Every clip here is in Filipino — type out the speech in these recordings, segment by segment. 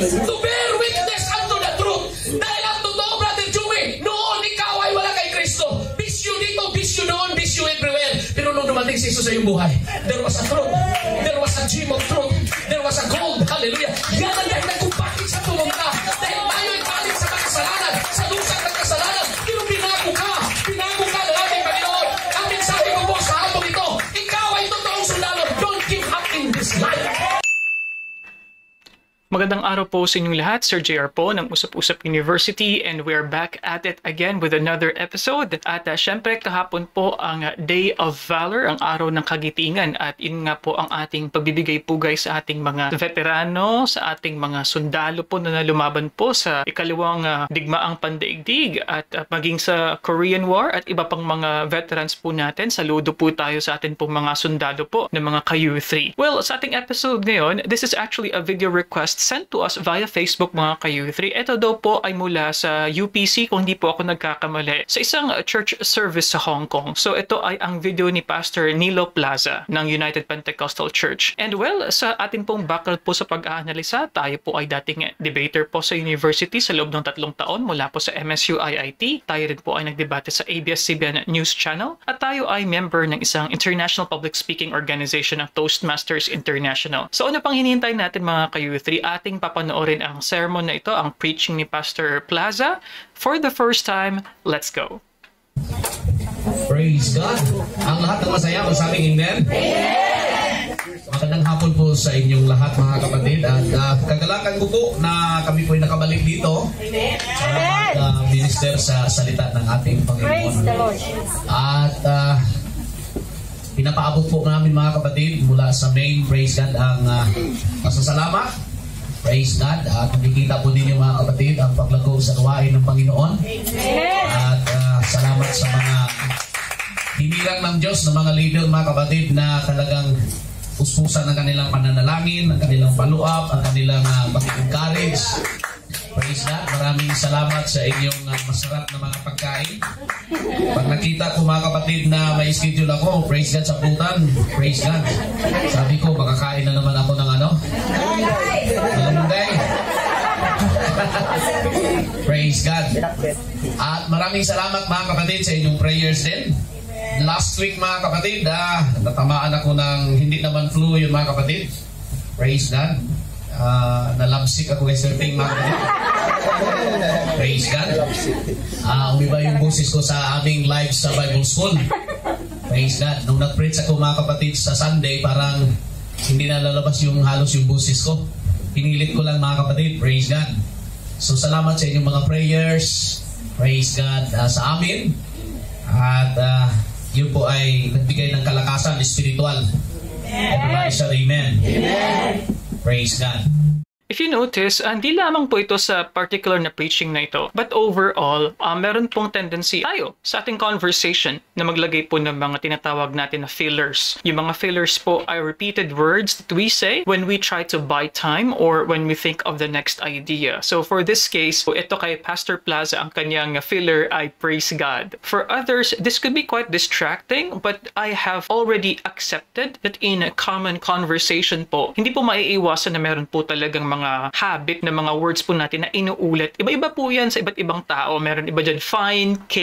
To bear witness unto the truth. Dahil ang totoo, Brother Joey, noon ikaw ay wala kay Kristo. Bisyo dito, bisyo doon, bisyo everywhere. Pero nung dumating si Jesus sa iyong buhay, there was a truth. There was a gem of truth. There was a gold. Hallelujah. Yan ang dahilan kung bakit sa tulong ka. Dahil tayo ay paling sa makasalanan, sa lusang ng kasalanan. Pero binago ka ng ating Panginoon. Ang mensahe ko po sa atong ito, ikaw ay totoong sundalo. Don't give up in this life. Magandang araw po sa inyong lahat. Sir JR po ng Usap-Usap University, and we are back at it again with another episode. At syempre kahapon po ang Day of Valor, ang araw ng kagitingan, at yun nga po ang ating pagbibigay-pugay sa ating mga veterano, sa ating mga sundalo po na lumaban po sa ikalawang digmaang pandaigdig at maging sa Korean War at iba pang mga veterans po natin. Saludo po tayo sa atin pong mga sundalo po ng mga ka-U3. Well, sa ating episode ngayon, this is actually a video request sent to us via Facebook, mga ka-U3. Ito daw po ay mula sa UPC, kung hindi po ako nagkakamali, sa isang church service sa Hong Kong. So ito ay ang video ni Pastor Nilo Plaza ng United Pentecostal Church. And well, sa ating pong background po sa pag-aanalisa, tayo po ay dating debater po sa university sa loob ng 3 taon mula po sa MSU IIT. Tayo rin po ay nagdebate sa ABS-CBN News Channel. At tayo ay member ng isang international public speaking organization ng Toastmasters International. So ano pang hinihintay natin, mga ka-U3? Ating papanoorin ang sermon na ito, ang preaching ni Pastor Plaza. For the first time, let's go. Praise God. Ang lahat ng masaya, masabing amen? Amen! Magandang hapon po sa inyong lahat, mga kapatid. At kagalakan ko po na kami po ay nakabalik dito para mag-minister sa salita ng ating Panginoon. At pinapaabot po namin, mga kapatid, mula sa main, praise God, ang pasasalamat. Praise God. At nakikita po ninyo, mga kapatid, ang paglago sa gawain ng Panginoon. At salamat sa mga hinilang ng Diyos, ng mga leader, mga kapatid, na talagang puspusan ng kanilang pananalangin, ng kanilang follow-up, ang kanilang pag-encourage. Praise God. Maraming salamat sa inyong masarap na mga pagkain. Pag nakita ko, mga kapatid, na may schedule ako, praise God, sa putan, praise God. Sabi ko, makakain na naman ako ng ano? Malunggay. Praise God. At maraming salamat, mga kapatid, sa inyong prayers din. Last week, mga kapatid, natamaan ako ng hindi naman flu yun, mga kapatid. Praise God. Nalabsik ako kay surfing, mga kapatid. Praise God. Umiba yung boses ko sa aming live sa Bible School. Praise God. Nung nag-preach ako, mga kapatid, sa Sunday, parang hindi na lalabas yung halos yung boses ko. Pinilit ko lang, mga kapatid. Praise God. So salamat sa inyong mga prayers. Praise God sa amin. At yun po ay nagbigay ng kalakasan spiritual. Everybody say amen. Amen. Praise God. If you notice, hindi lamang po ito sa particular na preaching na ito, but overall, meron pong tendency tayo sa ating conversation na maglagay po ng mga tinatawag natin na fillers. Yung mga fillers po ay repeated words that we say when we try to buy time or when we think of the next idea. So for this case, ito kay Pastor Plaza, ang kanyang filler ay praise God. For others, this could be quite distracting, but I have already accepted that in a common conversation po, hindi po maiiwasan na meron po talagang mga habit na mga words po natin na inuulit. Iba-iba po yan sa iba't ibang tao. Meron iba dyan, fine, K,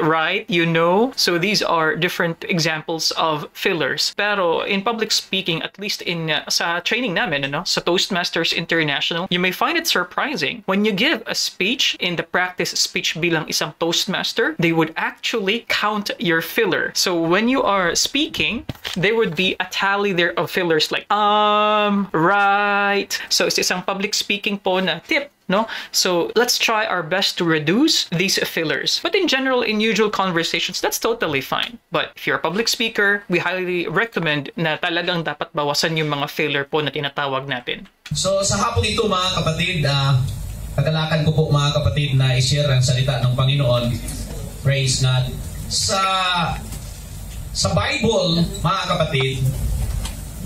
right, you know. So these are different examples of fillers. Pero in public speaking, at least in sa training namin, sa Toastmasters International, you may find it surprising. When you give a speech in the practice speech bilang isang Toastmaster, they would actually count your filler. So when you are speaking, there would be a tally there of fillers like right. So it's isang public speaking po na tip, no? So let's try our best to reduce these fillers. But in general, in usual conversations, that's totally fine. But if you're a public speaker, we highly recommend na talagang dapat bawasan yung mga filler po na tinatawag natin. So sa hapon ito, mga kapatid, kagalakan ko po, mga kapatid, na i-share ang salita ng Panginoon. Praise God. Sa Bible, mga kapatid,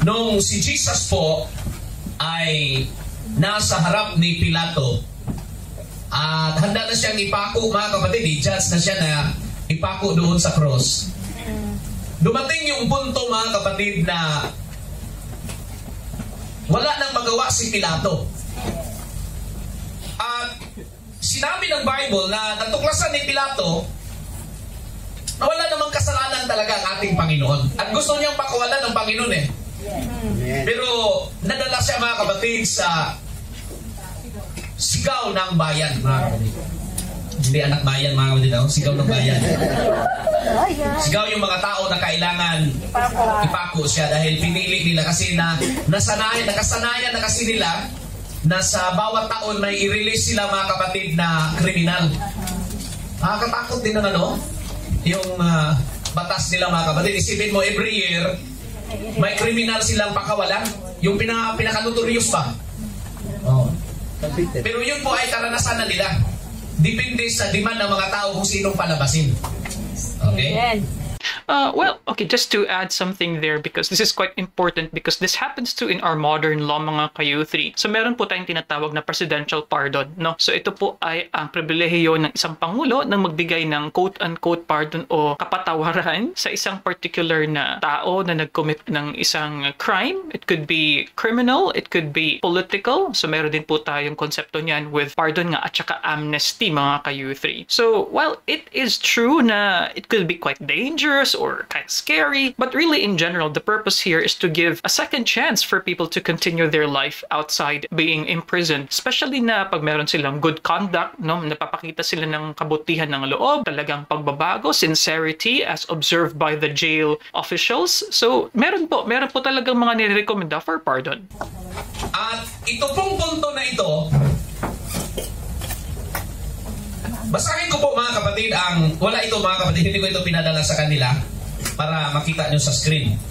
nung si Jesus po ay nasa harap ni Pilato at handa na siyang ipako, mga kapatid, i-judge na siya na ipako doon sa cross. Dumating yung punto, mga kapatid, na wala nang magawa si Pilato. sinabi ng Bible na natuklasan ni Pilato na wala namang kasalanan talaga ang ating Panginoon. At gusto niyang pakawalan ng Panginoon eh. Pero nadala siya mga kapatid sa sigaw ng bayan, mga kapatid. Hindi anak bayan, mga kapatid, sigaw ng bayan. Sigaw yung mga tao na kailangan ipako siya dahil pinili nila kasi nakasanayan na kasi nila na sa bawat taon may i-release sila mga kapatid na kriminal. Nakakatakot din ng yung batas nila mga kapatid. Isipin mo, every year may kriminal silang pakawalan. Yung pinaka-notorious pa. Oh. Pero yun po ay karanasan na nila. Depende sa demand ng mga tao kung sinong palabasin. Okay? Well, okay, just to add something there because this is quite important because this happens to in our modern law mga ka-U3. So meron po tayong tinatawag na presidential pardon, no? So ito po ay ang pribilehiyo ng isang pangulo na magbigay ng quote-unquote pardon o kapatawaran sa isang particular na tao na nag-commit ng isang crime. It could be criminal, it could be political. So meron din po tayong konsepto niyan with pardon nga at saka amnesty mga ka-U3. So while it is true na it could be quite dangerous or kind of scary, but really in general, the purpose here is to give a second chance for people to continue their life outside being imprisoned, especially na pag meron silang good conduct, no, napapakita sila ng kabutihan ng loob, talagang pagbabago, sincerity as observed by the jail officials. So meron po talagang mga nirekomenda for pardon. At ito pong punto na ito, basahin ko po mga kapatid wala ito mga kapatid, hindi ko ito pinadala sa kanila para makita nyo sa screen.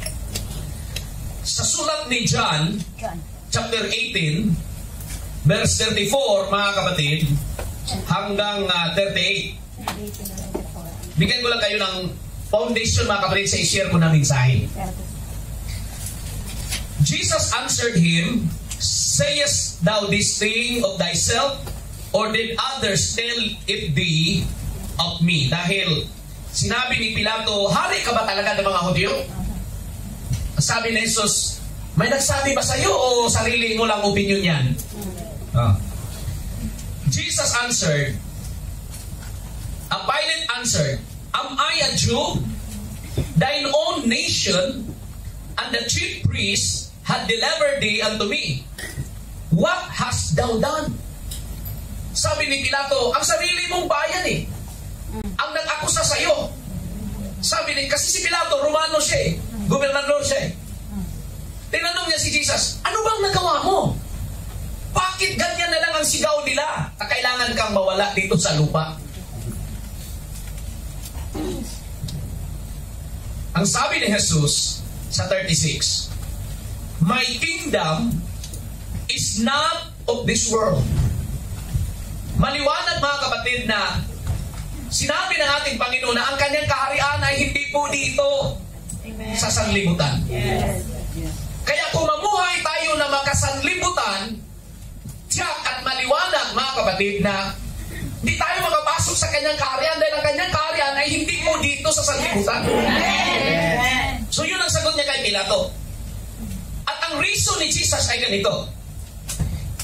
Sa sulat ni John, chapter 18, verse 34 mga kapatid, hanggang 38. Bigyan ko lang kayo ng foundation mga kapatid sa i-share ko na mensahe. Jesus answered him, "Sayest thou this thing of thyself? Or did others tell it thee of me?" Dahil sinabi ni Pilato, "Hari ka ba talaga ng mga Hudyo?" Sabi ni Jesus, "May nagsabi ba sa iyo o sarili mo lang opinion yan?" Jesus answered, Pilate answered, "Am I a Jew? Thine own nation and the chief priests had delivered thee unto me. What hast thou done?" Sabi ni Pilato, ang sarili mong bayan ang nag-akusa sa iyo. Sabi ni, kasi si Pilato, Romano siya gobernador siya Tinanong niya si Jesus, ano bang nagawa mo? Bakit ganyan na lang ang sigaw nila na kailangan kang mawala dito sa lupa? Ang sabi ni Jesus sa 36, "My kingdom is not of this world." Maliwanag mga kapatid na sinabi ng ating Panginoon na ang kanyang kaharian ay hindi po dito sa sanlibutan. Yes. Kaya kung mamuhay tayo na makasanlibutan, tiyak at maliwanag mga kapatid na hindi tayo makapasok sa kanyang kaharian dahil ang kanyang kaharian ay hindi po dito sa sanlibutan. Yes. So yun ang sagot niya kay Pilato. At ang reason ni Jesus ay ganito,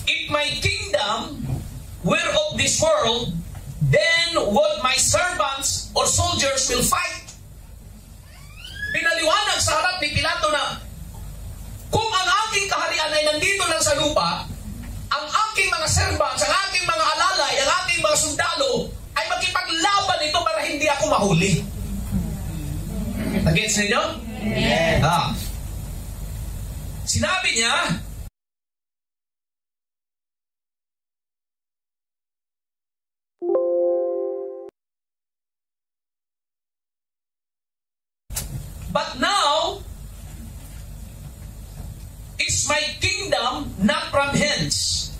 "If my kingdom were of this world, then what my servants or soldiers will fight." Pinaliwanag sa harap ni Pilato na kung ang aking kaharian ay nandito lang sa lupa, ang aking mga servants, ang aking mga alalay, ang aking mga sundalo ay magkipaglaban ito para hindi ako mahuli. Nag-gets ninyo? Yes. Sinabi niya, "But now is my kingdom not from hence."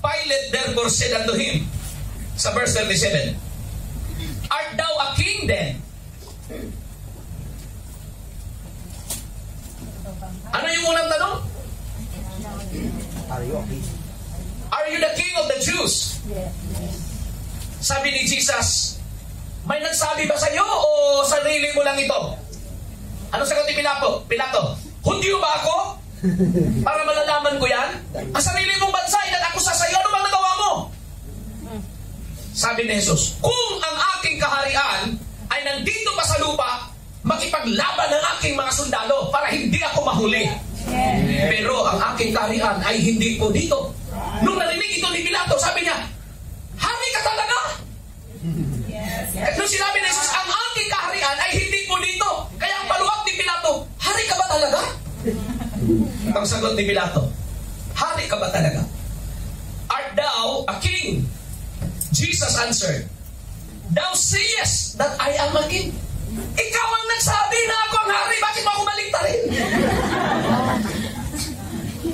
Pilate therefore said unto him, sa verse 37, "Art thou a king then?" Ano yung unang tanong? Are you the king of the Jews? Sabi ni Jesus, may nagsabi ba sa iyo o sarili mo lang ito? Ano sagot ni Pilato? Hudyo ba ako? Para malalaman ko yan? Ang sarili mong bansa ay nag-akusa sa iyo. Ano bang nagawa mo? sinabi ni Jesus, kung ang aking kaharian ay nandito pa sa lupa, makipaglaban ang aking mga sundalo para hindi ako mahuli. Pero ang aking kaharian ay hindi po dito. Nung narinig ito ni Pilato, sabi niya, hari ka talaga? Nung sinabi ni Jesus, ang aking kaharian ay hindi po dito. Kaya ang paluhap ni Pilato, hari ka ba talaga? Ang sagot ni Pilato, hari ka ba talaga? Art thou a king? Jesus answered, thou sayest that I am a king. Ikaw ang nagsabi na ako ang hari, bakit mo ako baliktarin?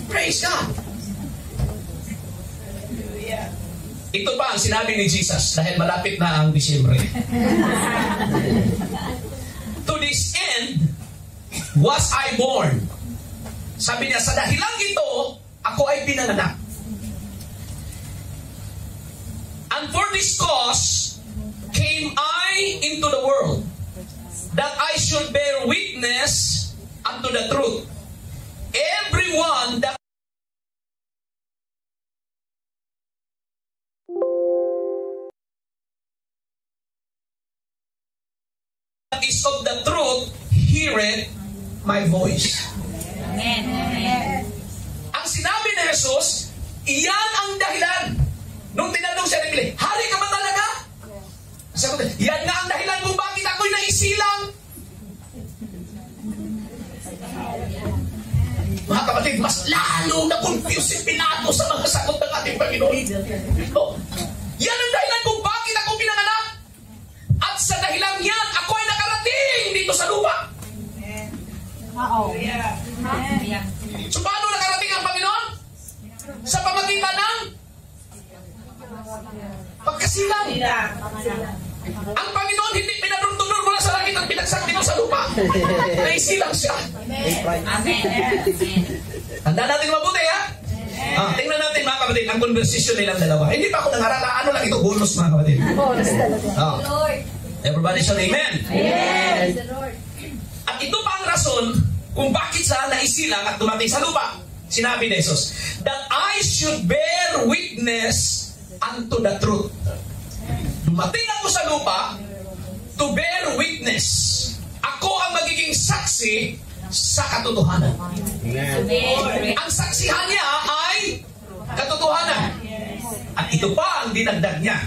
Praise God. Ito pa ang sinabi ni Jesus dahil malapit na ang Disyembre. To this end was I born. Sabi niya, sa dahilang ito, ako ay pinanganak. And for this cause came I into the world, that I should bear witness unto the truth. Everyone that is of the truth heareth my voice. Amen. Ang sinabi ni Jesus, iyan ang dahilan. Nung tinanong siya ni Pilate, hari ka ba talaga? Sabi ko, yan nga ang dahilan kung bakit ako'y naisilang. Mga kapatid, mas lalo na confused si Pilato sa mga sagot ng ating Panginoon. Yan ang dahilan kung bakit ako pinanganak. At sa dahilan yan, ako ay nakarating dito sa lupa. So paano nakarating ang Panginoon? Sa pamagitan ng pagkasilang. Ang Panginoon hindi pinadurtunur mula sa langit at pinagsak dito sa lupa. Naisilang siya. Tanda natin mabuti, ha? Tingnan natin, mga kapatid, ang conversation nilang dalawa. Hindi pa ako nangarala. Ano lang ito? Bonus, mga kapatid. Bonus talaga. Everybody shout amen. Amen. At ito pa ang rason kung bakit siya naisilang at dumating sa lupa. Sinabi ni Jesus, that I should bear witness unto the truth. Dumating ako sa lupa to bear witness. Ako ang magiging saksi sa katotohanan. Ang saksihan niya ay katotohanan. At ito pa ang dinagdag niya.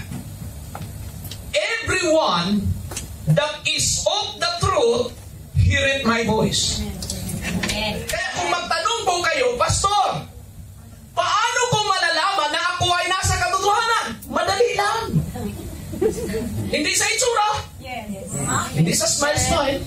Everyone that is of the truth heareth my voice. Kaya kung magtanong po kayo, Pastor, paano ko malalaman na ako ay nasa katotohanan? Madali lang. Hindi sa itsura. Hindi sa smile.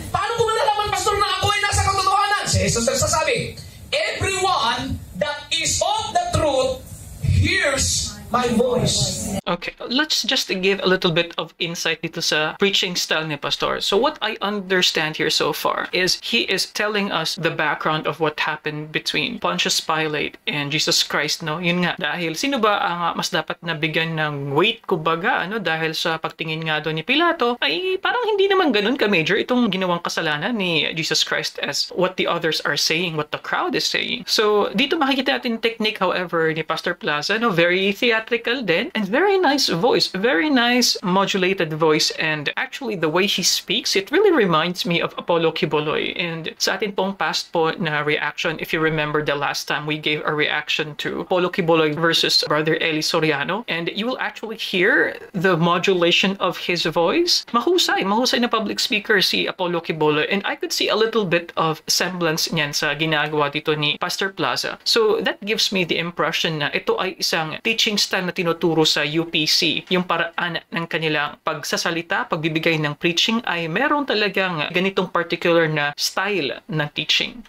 Paano ko malalaman, Pastor, na ako ay nasa katotohanan? Si Jesus nagsasabi, everyone that is of the truth hears my voice. Okay, let's just give a little bit of insight dito sa preaching style ni Pastor. So what I understand here so far is he is telling us the background of what happened between Pontius Pilate and Jesus Christ, no? Yun nga, dahil sino ba ang mas dapat nabigyan ng weight, kumbaga, ano? Dahil sa pagtingin nga doon ni Pilato, ay parang hindi naman ganun ka-major itong ginawang kasalanan ni Jesus Christ as what the others are saying, what the crowd is saying. So dito makikita natin technique, however, ni Pastor Plaza, no? Very theatrical din, and very nice voice, very nice modulated voice, and actually the way he speaks, it really reminds me of Apollo Quiboloy. And sa atin pong past po na reaction, if you remember the last time we gave a reaction to Apollo Quiboloy versus Brother Eli Soriano, and you will actually hear the modulation of his voice. Mahusay na public speaker si Apollo Quiboloy, and I could see a little bit of semblance niyan sa ginagawa dito ni Pastor Plaza. So that gives me the impression na ito ay isang teaching style na tinuturo sa UPC. Yung paraan ng kanilang pagsasalita, pagbibigay ng preaching ay meron talagang ganitong particular na style ng teaching.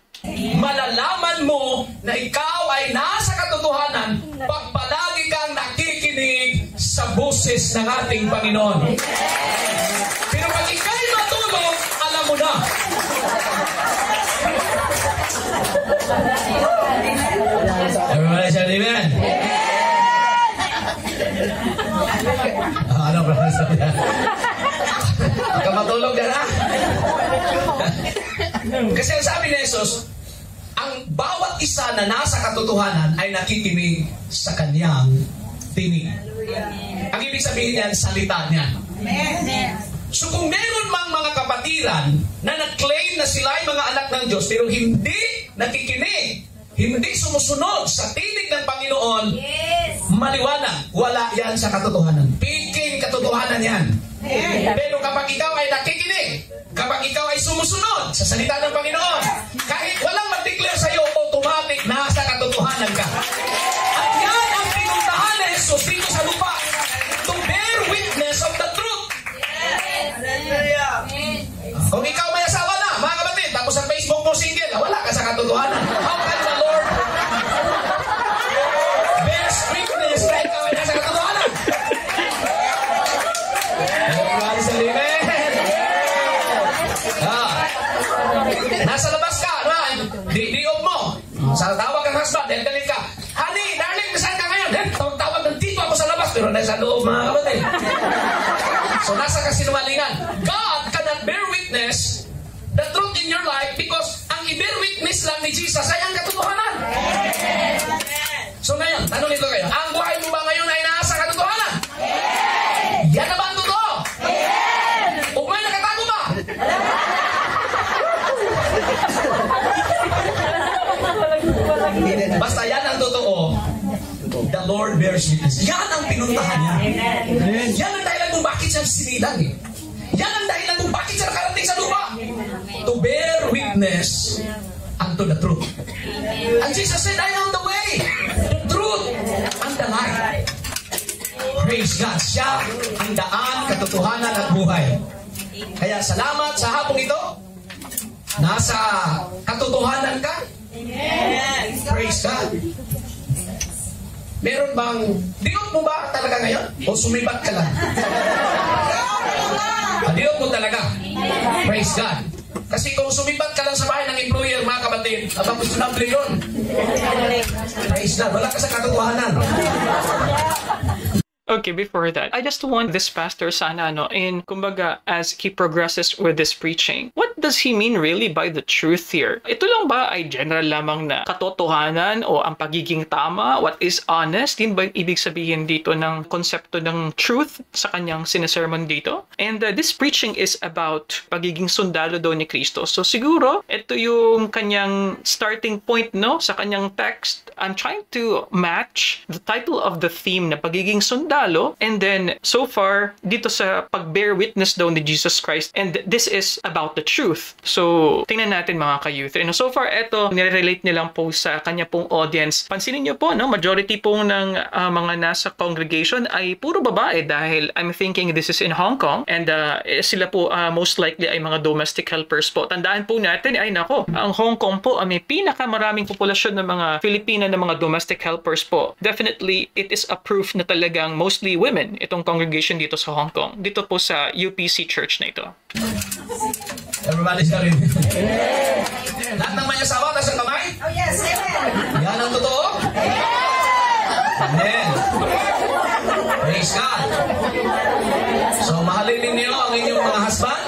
Malalaman mo na ikaw ay nasa katotohanan pag palagi kang nakikinig sa boses ng ating Panginoon. Pero pag ikaw'y matulog, alam mo na. Everybody shout amen. Ano ba sabi niya? Baka matulog ka na. Kasi ang sabi ni Jesus, ang bawat isa na nasa katotohanan ay nakikinig sa kanyang tinig. Ang ibig sabihin niyan, salita niya. So kung meron mang mga kapatiran na nag-claim na sila ay mga anak ng Diyos pero hindi nakikinig, hindi sumusunod sa tinig ng Panginoon, maliwanag, wala yan sa katotohanan. Piking katotohanan yan. Pero kapag ikaw ay nakikinig, kapag ikaw ay sumusunod sa salita ng Panginoon, kahit walang mag-declare sa'yo, automatic nasa katotohanan ka. At yan ang pinuntahan ni Jesus dito sa lupa, to bear witness of the truth. Kung ikaw may asawa na, mga kapatid, tapos sa Facebook mo single, wala ka sa katotohanan. How can the Lord bear witness na ikaw ay nasa katotohanan? Everybody say amen. Nasa labas ka, di-off mo. Sa tawag ang husband, dahil galit ka, honey, darling, saan ka ngayon? Tawag nandito ako sa labas, pero nasa loob, mga kapatid. So nasa kasinungalingan. God cannot bear witness the truth in your life because ang i-bear witness lang ni Jesus ay ang katotohanan. So ngayon, tanong nito kayo, ang buhay mo ba ngayon ay nasa katotohanan? Yan na ba ang totoo? O may nakatago ba? Basta yan ang totoo. The Lord bears witness. Yan ang pinuntahan niya. Yan ang dahilan kung bakit siya sinilang eh. Yan ang dahilan kung bakit siya nakarating sa lupa. To bear witness unto the truth. And Jesus said, I am the way, the truth, and the life. Praise God. Siya ang daan, katotohanan at buhay. Kaya salamat sa hapong ito. Nasa katotohanan ka. Praise God. Meron bang, diot mo ba talaga ngayon? O sumibat ka lang? Diot mo talaga. Praise God. Kasi kung sumibat ka lang sa bahay ng employer, mga kapatid, abang gusto na yun. Praise God. Wala ka sa katotohanan. Okay, before that, I just want this pastor sana, in kumbaga, as he progresses with this preaching, what does he mean really by the truth here? Ito lang ba ay general lamang na katotohanan o ang pagiging tama? What is honest? Yun ba yung ibig sabihin dito ng konsepto ng truth sa kanyang sinasermon dito? And this preaching is about pagiging sundalo daw ni Kristo. So siguro, ito yung kanyang starting point, sa kanyang text. I'm trying to match the title of the theme na pagiging sundalo. And then, so far, dito sa pag-bear witness daw ni Jesus Christ, and this is about the truth. So, tingnan natin mga ka-youth. So far, ito, nire-relate nilang po sa kanya pong audience. Pansinin niyo po, majority po ng mga nasa congregation ay puro babae dahil I'm thinking this is in Hong Kong, and sila po most likely ay mga domestic helpers po. Tandaan po natin, ay nako, ang Hong Kong po may pinakamaraming populasyon ng mga Filipina na mga domestic helpers po. Definitely, it is a proof na talagang mostly women itong congregation dito sa Hong Kong. Dito po sa UPC Church na ito. Everybody's got it. Lahat ng may asawa, nasa kamay? Oh yes, amen. Yan ang totoo? Amen. Praise God. So, mahalin ninyo ang inyong mga husband?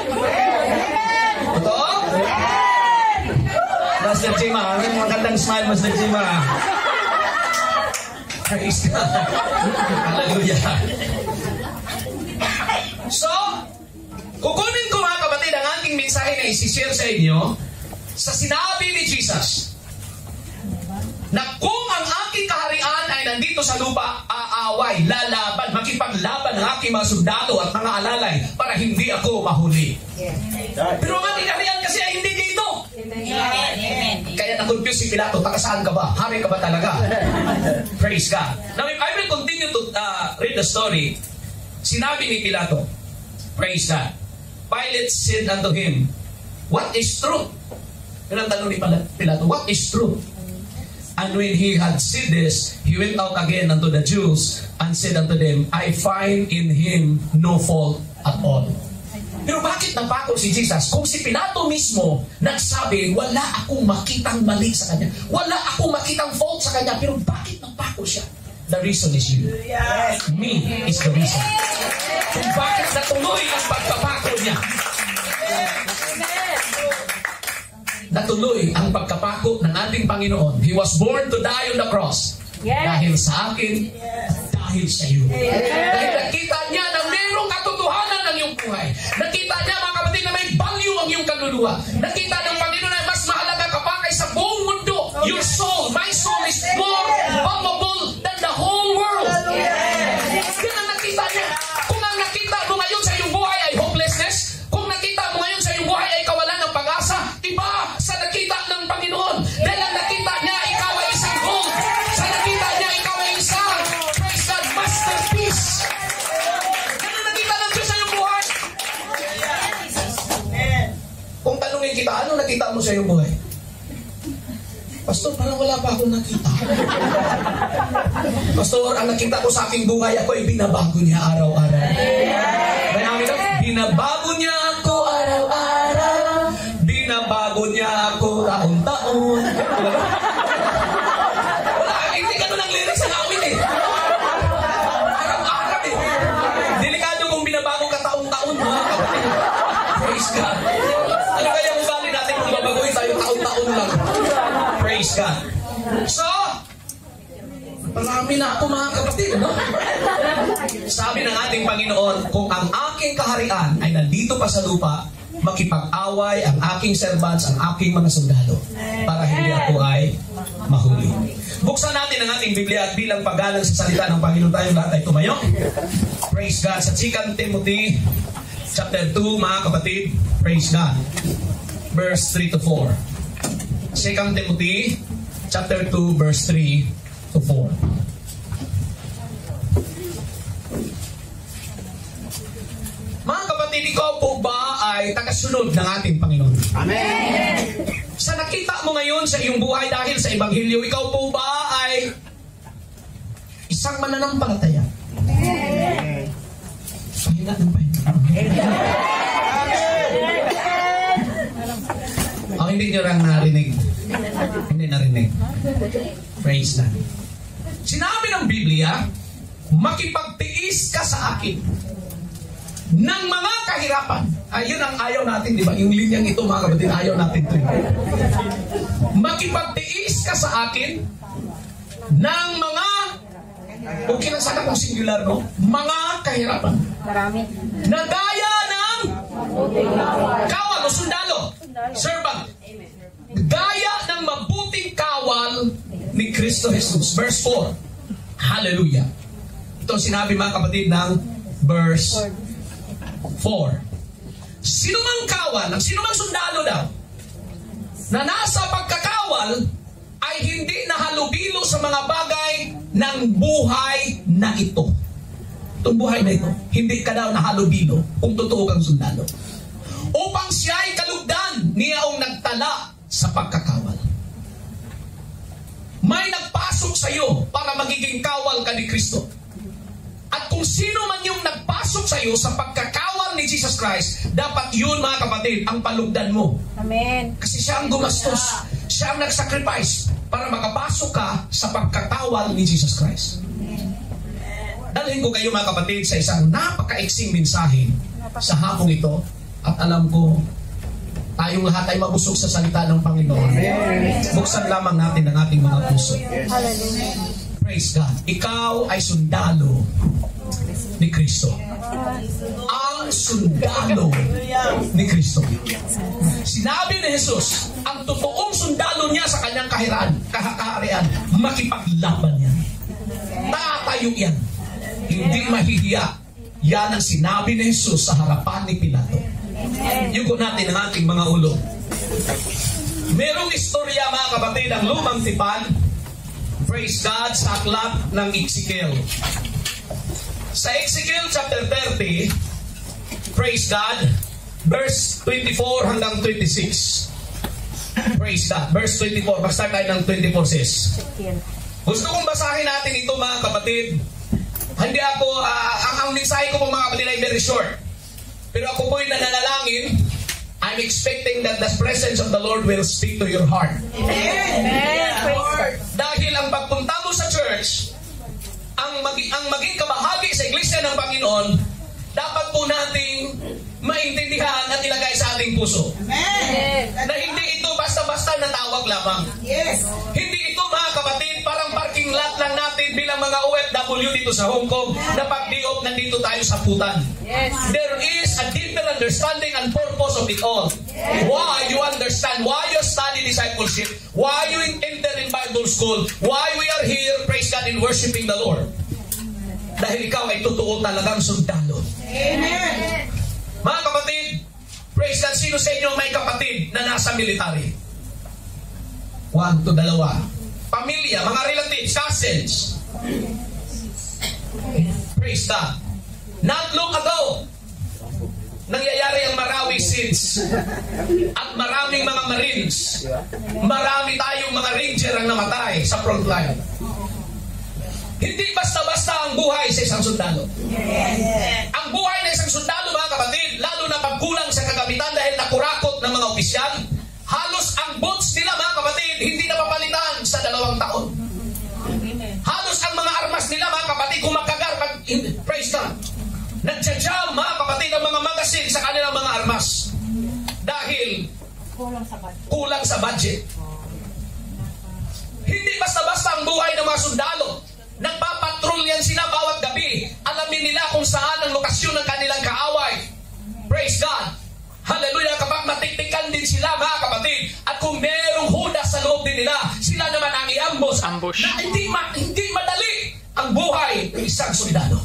Totoo? Master Chima, ang inyong magandang smile, Master Chima. Praise God. Hallelujah. So, kukunin ko mga kapatid ang aking mensahe na isi-share sa inyo sa sinabi ni Jesus na kung ang aking kaharian ay nandito sa lupa, aaway, lalaban, makipaglaban ang aking mga sundalo at mga alalay para hindi ako mahuli. Pero ang aking kaharian kasi ay hindi dito. Kaya na-confuse si Pilato, saan ka ba? Hari ka ba talaga? Praise God. Now, if I will continue to read the story, sinabi ni Pilato, praise God, Pilate said unto him, what is truth? Pero ang tanong ni Pilato, what is truth? And when he had said this, he went out again unto the Jews and said unto them, I find in him no fault at all. Pero bakit napako si Jesus? Kung si Pilato mismo nagsabi, wala akong makitang mali sa kanya. Wala akong makitang fault sa kanya. Pero bakit napako siya? The reason is you. Me is the reason. Kung bakit natuloy ang pagkapako niya. Natuloy ang pagkapako ng ating Panginoon. He was born to die on the cross. Dahil sa akin, dahil dahil sa iyo. Dahil nakita niya na mayroong katotohanan ng iyong buhay. Nakita niya, mga kapatid, na may value ang iyong kaluluwa. Nakita ng Panginoon na mas mahalaga ka pa kaysa buong mundo. Your soul, my soul is more valuable than the whole world. Yan ang nakita niya. Kung ang nakita mo ngayon sa iyong buhay ay hopelessness, kung nakita mo ngayon sa iyong buhay ay kawalan ng pag-asa, iba sa nakita ng Panginoon. Dahil ang nakita niya, ikaw ay isang gold. Sa nakita niya, ikaw ay isang, praise God, masterpiece. Yan ang nakita ng Diyos sa iyong buhay. Kung tanungin kita, ano nakita mo sa iyong buhay? Pastor, parang wala pa akong nakita. Pastor, ang nakita ko sa aking buhay, ako ay binabago niya araw-araw. Binabago niya ako araw-araw. Binabago niya ako taon-taon. Wala, hindi ganun ang lyrics sa awit eh. Araw-araw eh. Delikado kung binabago ka taon-taon, mga kapatid. Praise God. Ano kaya ugali natin kung babaguhin tayo taon-taon lang? Praise God. So, marami na ako, mga kapatid, no? Sabi ng ating Panginoon, kung ang aking kaharian ay nandito pa sa lupa, makipag-away ang aking servants, ang aking mga sundalo, para hindi ako ay mahuli. Buksan natin ang ating Biblia at bilang paggalang sa salita ng Panginoon, tayong lahat ay tumayo. Praise God. Sa 2 Timothy chapter 2, mga kapatid, praise God. Verse 3 to 4. 2 Timothy chapter 2 verse 3 to 4. Mga kapatid, ikaw po ba ay tagasunod ng ating Panginoon? Amen! Sa nakita mo ngayon sa iyong buhay dahil sa Ebanghelyo, ikaw po ba ay isang mananampalataya? Amen! Pahinga ng pahinga. Oh, hindi nyo lang narinig. Hindi narinig. Praise God. Sinabi ng Biblia, makipagtiis ka sa akin ng mga kahirapan. Ayun ang ayaw natin, di ba? Yung linyang ito, mga kapatid, ayaw natin ito. Makipagtiis ka sa akin ng mga, okay lang sana kung singular, no? Mga kahirapan. Marami. Nagaya ng kawal o sundalo. Servant. Gaya ng mabuting kawal ni Kristo Jesus. Verse 4. Hallelujah. Ito sinabi, mga kapatid, ng verse 4. Sinumang kawal, ang sinumang sundalo daw, na nasa pagkakawal ay hindi nahalubilo sa mga bagay ng buhay na ito. Itong buhay na ito, hindi ka daw nahalubilo kung totoo kang sundalo. Upang siya ay kalugdan niyaong nagtala sa pagkakawal. May nagpasok sa iyo para magiging kawal ka ni Kristo. At kung sino man yung nagpasok sa iyo sa pagkakawal ni Jesus Christ, dapat yun, mga kapatid, ang palugdan mo. Amen. Kasi siya ang gumastos, siya ang nagsacrifice para makapasok ka sa pagkakawal ni Jesus Christ. Dalhin ko kayo, mga kapatid, sa isang napakaiksing mensahe sa hapong ito. At alam ko, tayong lahat ay mabusog sa salita ng Panginoon. Buksan lamang natin ang ating mga puso. Hallelujah. Praise God. Ikaw ay sundalo ni Kristo. Ang sundalo ni Kristo. Sinabi ni Jesus, ang totoong sundalo niya sa kanyang kaharian, makipaglaban yan. Tatayo yan. Hindi mahihiya. Yan ang sinabi ni Jesus sa harapan ni Pilato. Yugo natin ang ating mga ulo. Merong istorya, mga kapatid, ang lumang tipan, praise God, sa aklat ng Ezekiel. Sa Ezekiel chapter 30, praise God, verse 24 hanggang 26. Praise God. Verse 24, mag-start tayo ng 24 says. Gusto kong basahin natin ito, mga kapatid. Hindi ako, ang mensahe ko po, mga kapatid, ay very short. Pero ako po'y nananalangin, I'm expecting that the presence of the Lord will speak to your heart. Amen. Dahil ang pagpunta mo sa church, ang maging kabahagi sa iglesia ng Panginoon, dapat po nating maintindihan at ilagay sa ating puso. Amen. Na hindi ito basta-basta na tawag lamang. Yes. Hindi ito, mga kapatid, parang parking lot lang natin bilang mga OFW dito sa Hong Kong na pag-diop nandito tayo sa putan. There is a deeper understanding and purpose of it all. Why you understand, why you study discipleship, why you enter in Bible school, why we are here, praise God, in worshiping the Lord. Dahil ikaw ay totoo talagang sundalo. Amen. Mga kapatid, praise God, sino sa inyo may kapatid na nasa military? 1 to 2. Pamilya, mga relatives, cousins. Praise God. Not long ago, nangyayari ang Marawi Siege at maraming mga Marines. Marami tayong mga Ranger ang namatay sa front line. Hindi basta-basta ang buhay sa isang sundalo. Ang buhay ng isang sundalo, mga kapatid, lalo na pagkulang sa kagamitan dahil nakurakot ng mga opisyal, halos ang boots nila, mga kapatid, hindi napapalitan sa 2 taon. Halos ang mga armas nila, mga kapatid, kumakagar pag, praise God, nagja-jam, mga kapatid, ang mga magasin sa kanilang mga armas. Dahil kulang sa budget. Hindi basta-basta ang buhay ng mga sundalo. Nagpapatrolyan sila bawat gabi. Alamin nila kung saan ang lokasyon ng kanilang kaaway. Praise God. Hallelujah. Kapag matiktikan din sila, mga kapatid, at kung merong huda sa loob din nila, sila naman ang i-ambush. Na hindi madali ang buhay ng isang sundalo.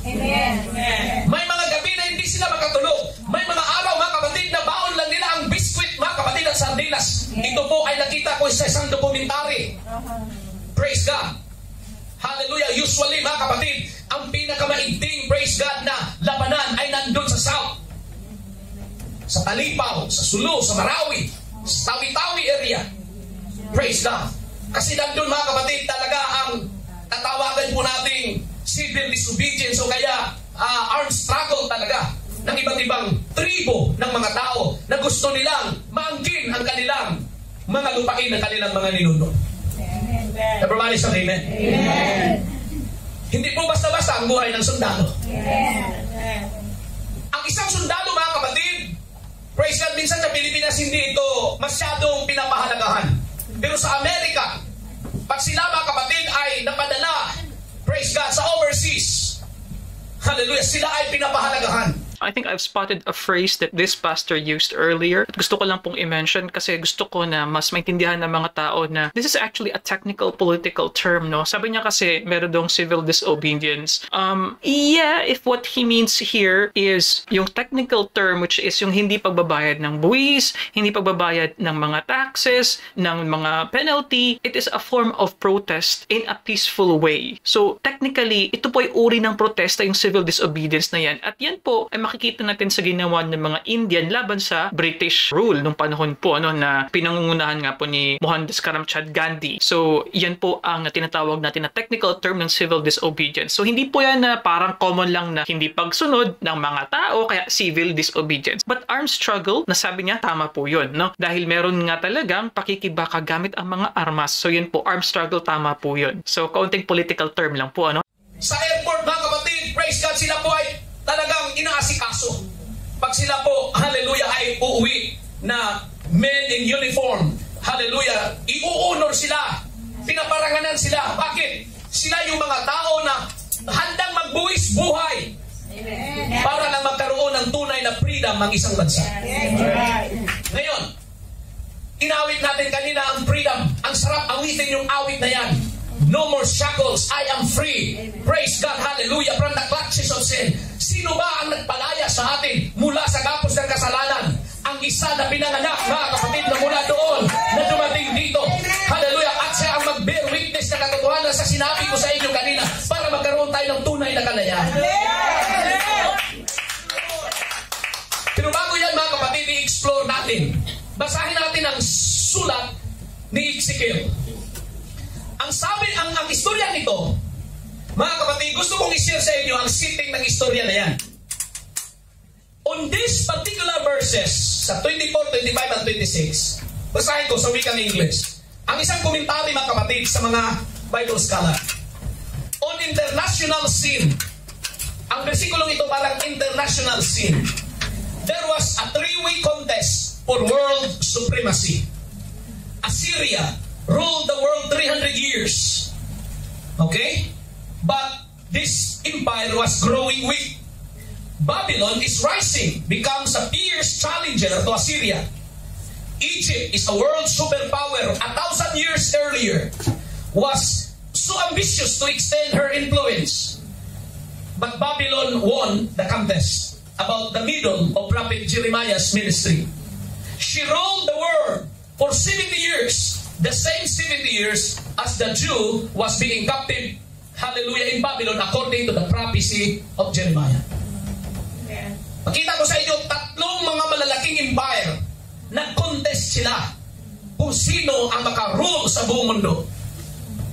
May mga gabi na hindi sila makatulog. May mga araw, mga kapatid, na baon lang nila ang biskwit, mga kapatid, at sardinas. Ito po ay nakita ko sa isang dokumentary. Praise God. Hallelujah. Usually, mga kapatid, ang pinakamaigting, praise God, na labanan ay nandun sa South. Sa Talipaw, sa Sulu, sa Marawi, sa Tawi-Tawi area. Praise God. Kasi nandun, mga kapatid, talaga ang tatawagan po nating civil disobedience o kaya armed struggle talaga ng iba't ibang tribo ng mga tao na gusto nilang maangkin ang kanilang mga lupain ng kanilang mga ninuno. Everybody say amen. Amen. Hindi po basta-basta ang buhay ng sundalo. Amen. Ang isang sundalo, mga kapatid, praise God, minsan sa Pilipinas hindi ito masyadong pinapahalagahan. Pero sa Amerika, pag sila, mga kapatid, ay napadala, praise God, sa overseas, hallelujah, sila ay pinapahalagahan. I think I've spotted a phrase that this pastor used earlier. At gusto ko lang pong i-mention kasi gusto ko na mas maintindihan ng mga tao na this is actually a technical political term, no? Sabi niya kasi meron dong civil disobedience. Yeah, if what he means here is yung technical term, which is yung hindi pagbabayad ng buwis, hindi pagbabayad ng mga taxes, ng mga penalty, it is a form of protest in a peaceful way. So technically, ito po ay uri ng protesta, yung civil disobedience na yan. At yan po ay makikita natin sa ginawa ng mga Indian laban sa British rule nung panahon po, ano, na pinangungunahan nga po ni Mohandas Karamchand Gandhi. So, yan po ang tinatawag natin na technical term ng civil disobedience. So, hindi po yan na parang common lang na hindi pagsunod ng mga tao, kaya civil disobedience. But armed struggle, nasabi niya, tama po yun, no? Dahil meron nga talagang pakikibaka gamit ang mga armas. So, yun po, armed struggle, tama po yun. So, kaunting political term lang po, ano? Sa airport, mga kapatid, praise God, sila po ay talagang inaasikaso. Pag sila po, hallelujah, ay uuwi na men in uniform, hallelujah, iuunor sila, pinaparanganan sila. Bakit? Sila yung mga tao na handang magbuwis buhay para lang magkaroon ng tunay na freedom ang isang bansa. Ngayon, inawit natin kanina ang freedom. Ang sarap awitin yung awit na yan. No more shackles, I am free. Praise God, hallelujah, from the clutches of sin. Sino ba ang nagpalaya sa atin mula sa gapos ng kasalanan? Ang isa na pinanganak, mga kapatid, na mula doon, na dumating dito. Hallelujah, at siya ang mag-bear witness na katotohanan sa sinabi ko sa inyo kanina para magkaroon tayo ng tunay na kalayaan. Pero bago yan, mga kapatid, i-explore natin. Basahin natin ang sulat ni Ezekiel. Ang sabi, ang istorya nito, mga kapatid, gusto kong i-share sa inyo ang setting ng istorya na yan. On these particular verses, sa 24, 25, and 26, basahin ko sa wikang English. Ang isang komentary, mga kapatid, sa mga Bible scholar. On international scene, ang versikulong ito parang international scene. There was a 3-way contest for world supremacy. Assyria ruled the world 300 years. Okay? But this empire was growing weak. Babylon is rising, becomes a fierce challenger to Assyria. Egypt is a world superpower 1,000 years earlier, was so ambitious to extend her influence. But Babylon won the contest about the middle of Prophet Jeremiah's ministry. She ruled the world for 70 years, the same 70 years as the Jew was being captive, hallelujah, in Babylon according to the prophecy of Jeremiah. Pakita ko sa inyo, tatlong mga malalaking empire, nag-contest sila kung sino ang makarule sa buong mundo.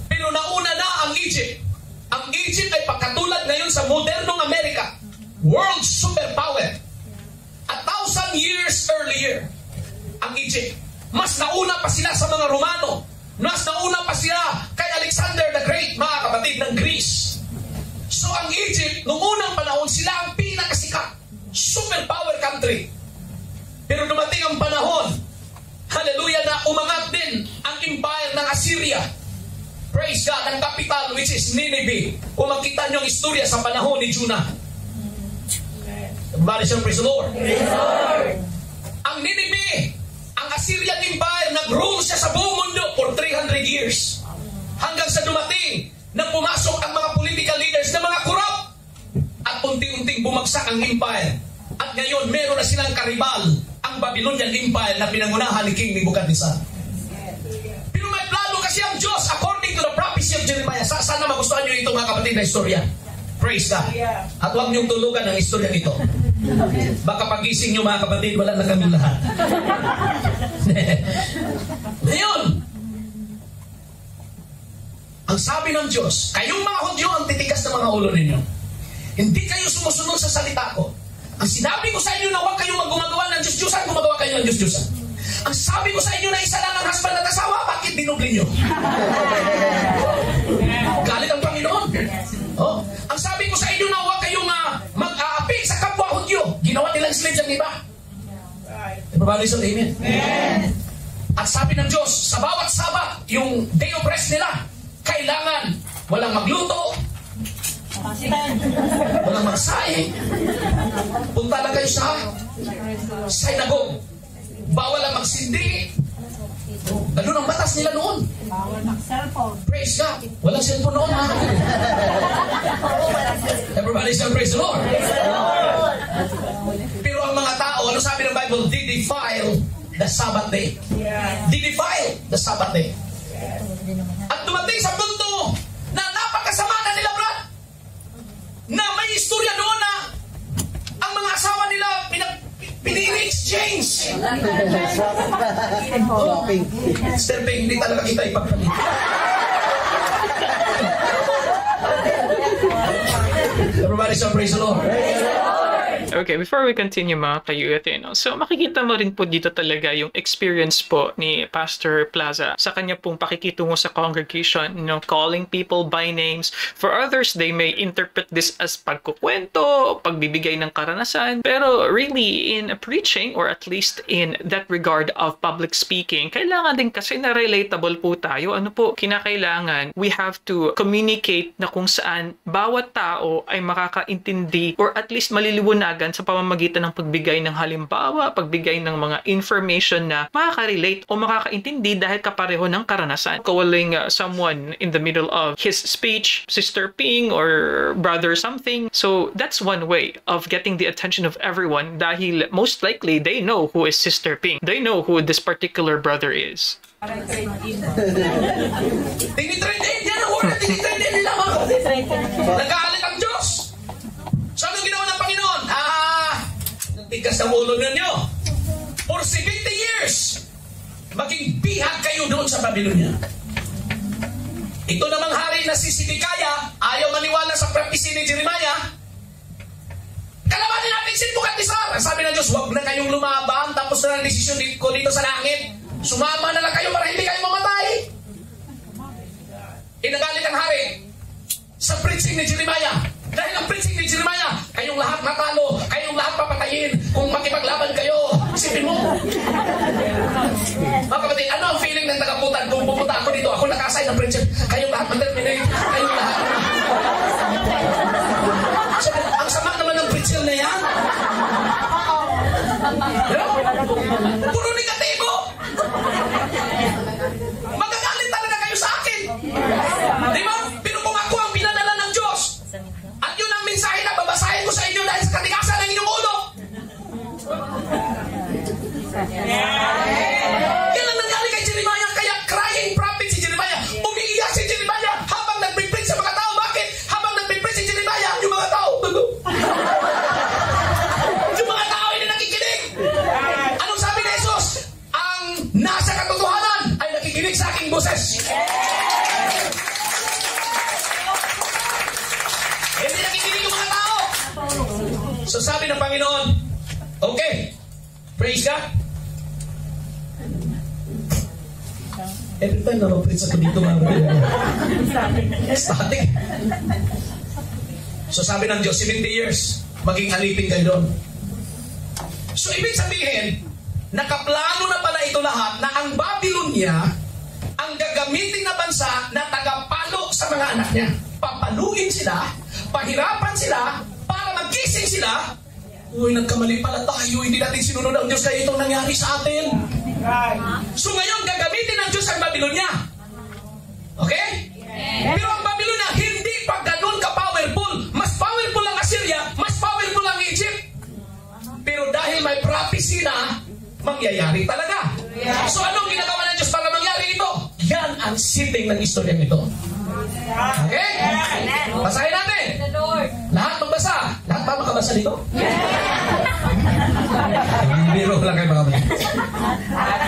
Pero nauna na ang Egypt. Ang Egypt ay pagkatulad ngayon sa modernong Amerika, world superpower. 1,000 years earlier, ang Egypt, mas nauna pa sila sa mga Romano, mas nauna pa sila kay Alexander the Great, mga kapatid, ng Greece. So ang Egypt, noong unang panahon, sila ang pinakasikat, superpower country. Pero dumating ang panahon, hallelujah, na umangat din ang empire ng Assyria. Praise God, ang capital which is Nineveh. Kung makita nyo ang istorya sa panahon ni Jonah. Praise the Lord. Ang Nineveh, ang Assyrian Empire, nag-rule siya sa buong mundo for 300 years. Hanggang sa dumating na pumasok ang mga political leaders na mga corrupt. At unti-unting bumagsak ang empire. At ngayon, meron na silang karibal, ang Babylonian Empire na pinangunahan ni King Nebuchadnezzar. Pero may plano kasi ang Diyos according to the prophecy of Jeremiah. Sana magustuhan nyo ito, mga kapatid, na istorya. Praise God. At huwag niyong tulugan ang istorya nito. Baka pagising nyo, mga kapatid, wala na kami lahat. Ngayon, ang sabi ng Diyos, kayong mga Hudyo ang titigas ng mga ulo ninyo. Hindi kayo sumusunod sa salita ko. Ang sinabi ko sa inyo na huwag kayong gumagawa ng Diyos-Diyusan, gumagawa kayo ng Diyos-Diyusan. Ang sabi ko sa inyo na isa lang ang husband at asawa, bakit dinubli nyo? Galit ang Panginoon. Oh. Ang sabi ko sa inyo na huwag kayong mag-aapi sa kapwa Hudyo, ginawa nilang slaves ang iba. Everybody say amen. At sabi ng Diyos, sa bawat Sabat, yung day of rest nila, kailangan walang magluto, walang magsaing, punta na kayo sa synagogue, bawal ang magsindi. Ganun ang batas nila noon. Bawal mag-cellphone. Praise God. Walang cellphone noon, ha? Everybody say praise the Lord. Pero ang mga tao, ano sabi ng Bible? They defile the Sabbath day. They defile the Sabbath day. At dumating sa punto na napakasama na nila, brad, na may istorya doon na ang mga asawa nila pinili-exchange. Mr. Ping, hindi talaga kita ipagpalit. Everybody say praise the Lord. Okay, before we continue mga kayuyatin, so makikita mo rin po dito talaga yung experience po ni Pastor Plaza sa kanya pong pakikitungo sa congregation, calling people by names. For others, they may interpret this as pagkukwento, pagbibigay ng karanasan, pero really in preaching, or at least in that regard of public speaking, kailangan din kasi na relatable po tayo. Ano po, kinakailangan, we have to communicate na kung saan bawat tao ay makakaintindi or at least maliliwanagan sa pamamagitan ng pagbigay ng halimbawa, pagbigay ng mga information na makaka-relate o makakaintindi dahil kapareho ng karanasan. Calling someone in the middle of his speech, Sister Ping or Brother something. So that's one way of getting the attention of everyone dahil most likely they know who is Sister Ping. They know who this particular brother is. Tinitrendin yan ang word. Tinitrendin nila mga kapatid. Nagalit ang Diyos. So anong ginawa ng Panginoon? Nagtigas ng ulo ninyo. For 70 years, maging bihag kayo doon sa Babylonia. Ito namang hari na si Sidikaya, ayaw maniwala sa prophecy ni Jeremiah. Kalabanin natin si Nebuchadnezzar. Sabi ng Diyos, huwag na kayong lumaban, tapos na ang desisyon ko dito sa langit. Sumama na lang kayo para hindi kayo mamatay. Inagalit ang hari sa preaching ni Jeremiah. Dahil ang preaching ni Jeremiah, kayong lahat matalo, kayong lahat papatayin kung makipaglaban kayo. Isipin mo. Mga kapatid, ano ang feeling ng tagaputan kung pupunta ako dito? Ako naka-assign ng preacher. Kayong lahat ma-terminate. Kayong lahat sabi ng Panginoon, okay, praise God. Every time na mag-preach ako dito, mga static. So sabi ng Diyos, 70 years, maging alipin kayo doon. So ibig sabihin, nakaplano na pala ito lahat na ang Babylonia, ang gagamitin na bansa na tagapalo sa mga anak niya. Papaluin sila, pahirapan sila, para magising sila. Uy, nagkamali pala tayo, hindi natin sinunod ang Diyos, kaya itong nangyari sa atin. So ngayon, gagamitin ng Diyos ang Babylonia. Okay? Pero ang Babylonia, hindi pa ganun ka-powerful. Mas powerful ang Assyria, mas powerful ang Egypt. Pero dahil may prophecy na, mangyayari talaga. So anong ginagawa ng Diyos para mangyari ito? Yan ang setting ng istoryang ito. Okay? Basahin natin. Lahat magbasa. Lahat ba makabasa dito? Biro lang kayo makabasa. At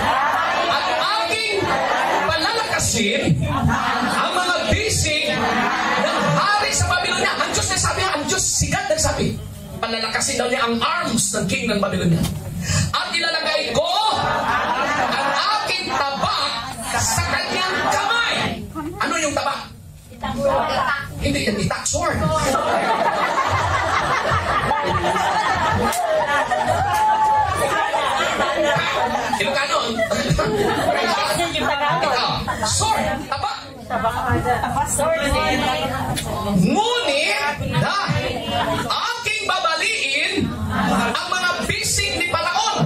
aking palalakasin ang mga bisig ng hari sa Babylonia. Ang Diyos nagsabi, ang Diyos sigat nagsabi. Palalakasin daw niya ang arms ng king ng Babylonia. At ilalagay ko ang aking tabak sa kanyang kamay. Ano yung tabak? Hindi yan, itak, sword. Ilocano. Sword, tabak. Ngunit, aking babaliin ang mga bisig ni Paraon.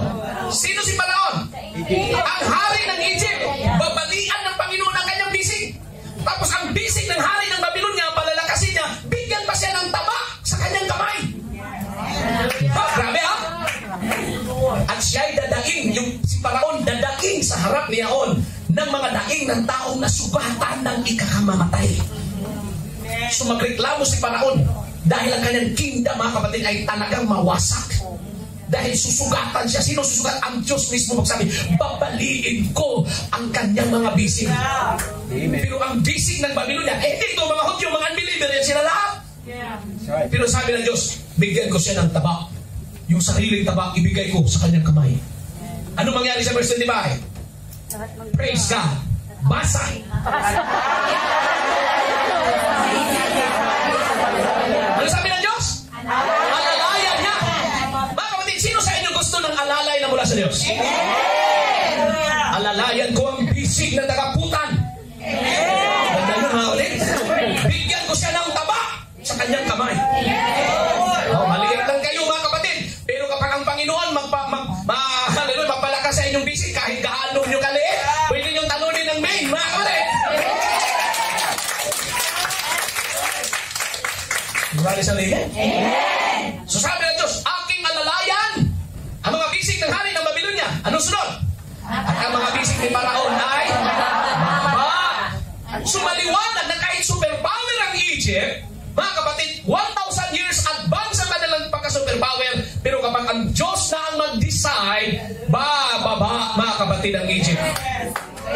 Sino si Paraon? Ang hari ng Egypt. Babalian ng Panginoon ang kanyang bisig. Tapos ang bisig ng hari ng Babylonia, palalakasin niya, bigyan pa siya ng taba sa kanyang kamay. Grabe ha? At siya'y dadaing, yung si Paraon dadaing sa harap niyaon ng mga daing ng taong nasugatan ng ikakamamatay. So magreklamo si Paraon dahil ang kanyang kingdom, mga kapatid, ay talagang mawasak. Dahil susugatan siya. Sino susugat? Ang Diyos mismo magsabi, babaliin ko ang kanyang mga bisig. Pero ang bisig ng Babylonia, dito mga Hudyo, mga unbeliever, yan sila lahat. Pero sabi ng Diyos, bigyan ko siya ng tabak. Yung sariling tabak, ibigay ko sa kanyang kamay. Ano mangyari sa verse 25? Praise God. Basa. Ano sabi ng Diyos? Alalayan niya. Mga kapatid, sino sa inyo gusto ng alalay na mula sa Diyos? Alalayan ko ang bisig na tagaputan. Ganda yun, mga ulit. Bigyan ko siya ng taba sa kanyang kamay. Maliit lang kayo, mga kapatid. Pero kapag ang Panginoon magpalakas sa inyong bisig, kahit gaano nyo kaliit, pwede nyo talunin ng main, mga kapatid. Diba sa ligan? So sabi ng Diyos, aking alalayan ang mga bisig ng hari ng Babylonia. Anong sunod? At ang mga bisig ni Paraon ay sumaliwanag na kahit superpower ang Egypt, mga kapatid, 1,000 years advance ang kanilang pagka-superpower, pero kapag ang Diyos na ang mag-decide, bababa, mga kapatid, ang Egypt.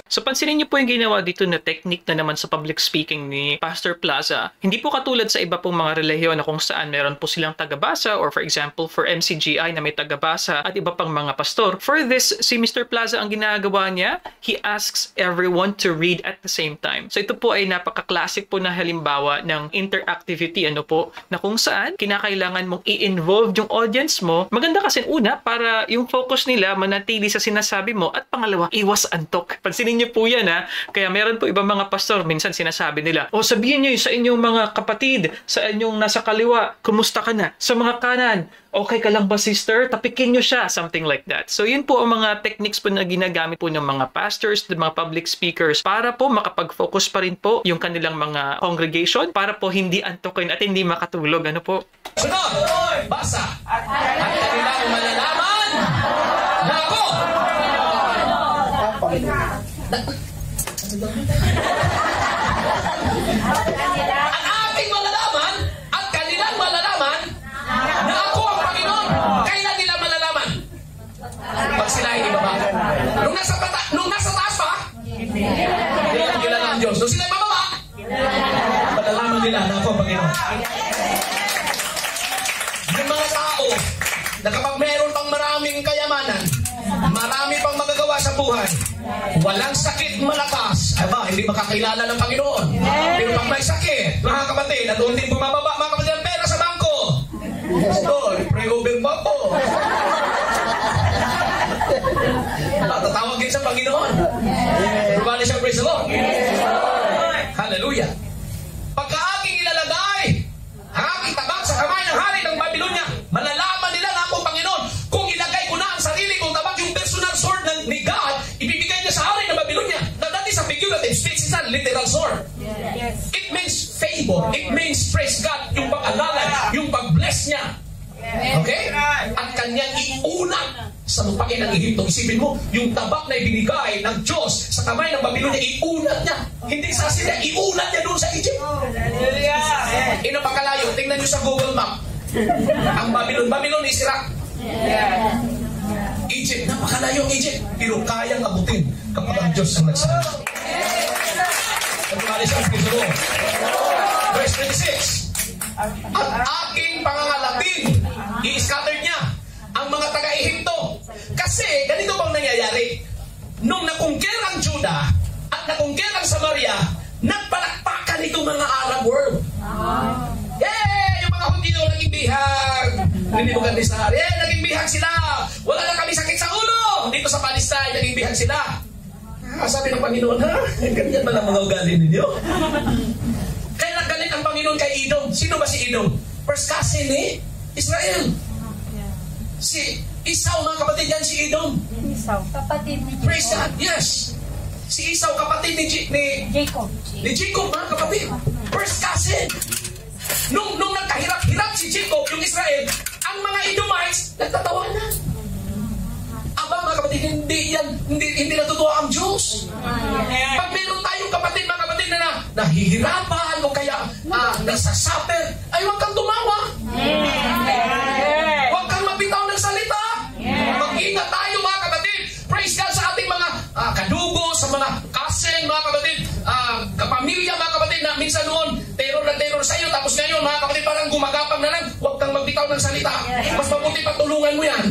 So pansinin niyo po yung ginawa dito na technique na naman sa public speaking ni Pastor Plaza. Hindi po katulad sa iba pong mga relihiyon na kung saan meron po silang tagabasa, or for example for MCGI na may tagabasa at iba pang mga pastor. For this, si Mr. Plaza ang ginagawa niya, he asks everyone to read at the same time. So ito po ay napaka-classic po na halimbawa ng interactivity, ano po, na kung saan kinakailangan mong i-involve yung audience mo. Maganda kasi una para yung focus nila manatili sa sinasabi mo, at pangalawa, iwas antok. Pansinin niyo po yan ha. Kaya meron po ibang mga pastor, minsan sinasabi nila, sabihin niyo sa inyong mga kapatid, sa inyong nasa kaliwa, kumusta ka na? Sa mga kanan, okay ka lang ba sister? Tapikin niyo siya, something like that. So yun po ang mga techniques po na ginagamit po ng mga pastors, ng mga public speakers, para po makapag-focus pa rin po yung kanilang mga congregation, para po hindi antokin at hindi makatulog. Ano po? Sunod! Basa! At kanilang malalaman na ako! Ang ating malalaman at kanilang malalaman na ako ang Panginoon. Kailan nila malalaman? Pag sila ay ibaba. Nung nasa taas pa, kilala ang Diyos. Nung sila ay bababa, malalaman nila na ako ang Panginoon. Yung mga tao na kapag meron pang maraming kayamanan, marami pang magagawa sa buhay, walang sakit malakas, hindi makakilala ng Panginoon. Pero pag may sakit, mga kapatid, at doon din bumababa, mga kapatid, ang pera sa bangko. Pastor, pray over pa po. Matatawagin sa Panginoon. Everybody shall praise the Lord. Hallelujah. Pagka aking ilalagay ang aking tabak sa kamay ng hari ng Babylonia, malalaman nila na akong Panginoon. Kung ilagay ko na ang sarili kong tabak, yung personal sword ni God, ibibigay niya sa hari ng Babylonia. Na dati sa figurative speech, is a literal sword. It means favor. It means praise God. Yung pag-alalan, yung pag-bless niya. Okay? At kanyang iunat sa lupain ng Ehipto. Isipin mo, yung tabak na ibinigay ng Diyos sa kamay ng Babylonia, iunat niya. Hindi sa sila, iunat niya doon sa Egypt. Inapakalayo. Tingnan niyo sa Google Map. Ang Babylon is Iraq. Egypt, napakalayo ang Egypt. Pero kayang abutin kapag ang Diyos ang nagsalita. Verse 26. At aking pangangalatin, i-scatter niya ang mga taga-Ehipto. Kasi, ganito bang nangyayari? Nung nakungkir ang Judah at nakungkir ang Samaria, nagpalakpakan itong mga Arab world. Yay! Yung mga Hudyo naging bihag. Hindi mo ganda sa hari. Naging bihag sila. Wala na kami sakit sa ulo. Dito sa Palestine, naging bihag sila. Sabi ng Panginoon, ganyan ba ang mga ugali ninyo? Kaya nagalit ang Panginoon kay Edom. Sino ba si Edom? First cousin ni Israel. Si Esau, mga kapatid yan, si Edom. Esau, kapatid ni Jacob. Praise God, yes. Si Esau, kapatid ni Jacob. Ni Jacob, mga kapatid. First cousin. Nung nagkahirap-hirap si Jacob, yung Israel, ang mga Edomites, nagtatawanan. Aba, mga kapatid, hindi natutuwa ang Diyos. Pag meron tayong kapatid, mga kapatid, na nahihirapan o kaya nasasuffer, ay huwag kang tumawa. Huwag kang mabitaw ng salita. Mag-ingat tayo, mga kapatid. Praise God sa ating mga kadugo, sa mga cousin, mga kapatid, kapamilya, mga kapatid, na minsan noon, terror na terror sa iyo, tapos ngayon, mga kapatid, parang gumagapang na lang, huwag kang magbitaw ng salita. Mas mabuti patulungan mo yan.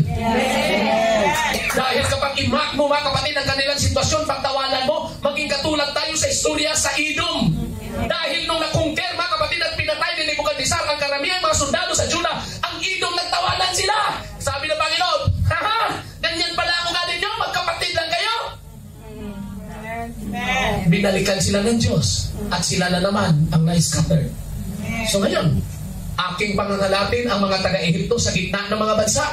Dahil kapag i-mark mo, mga kapatid, ang kanilang sitwasyon, pagtawanan mo, maging katulad tayo sa istorya sa Edom. Dahil nung nakungker, mga kapatid, at pinatay ni Nebuchadnezzar ang karamihan mga sundalo sa Judah, ang Edom nagtawanan sila. Sabi ng Panginoon, ganyan pala ang ugali nyo, magkapatid lang kayo. Binalikan sila ng Diyos at sila na naman ang na-scatter. So ngayon, aking pangangalatin ang mga taga-Ehipto sa gitna ng mga bansa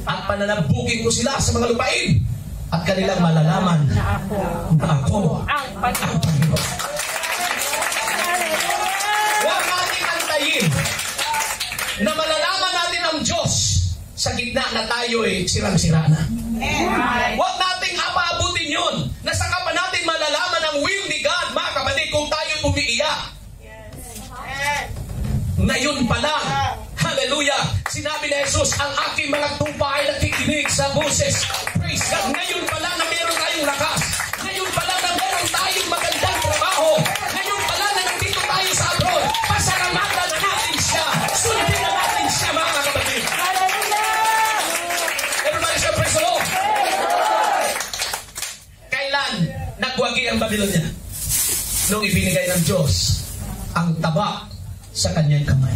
at pananabugin ko sila sa mga lupain at kanilang malalaman na ako ang Panginoon. Huwag natin antayin na malalaman natin ang Diyos sa gitna na tayo'y sirang-sira na. Huwag nating apaabutin yun na saka pa natin malalaman ang will ni God, mga kapatid, kung tayo'y umiiyak. Ngayon pa lang, hallelujah, sinabi ni Jesus, ang aking mga tupa ay nakikinig sa boses. Praise God, ngayon pa lang na meron tayong lakas. Ngayon pa lang na meron tayong magandang trabaho. Ngayon pa lang na nandito tayo sa abroad. Pasalamatan na natin siya. Sundin na natin siya, mga kapatid. Everybody say praise the Lord. Kailan nagwagi ang Babylonia? Nung ibinigay ng Diyos ang taba sa kanyang kamay.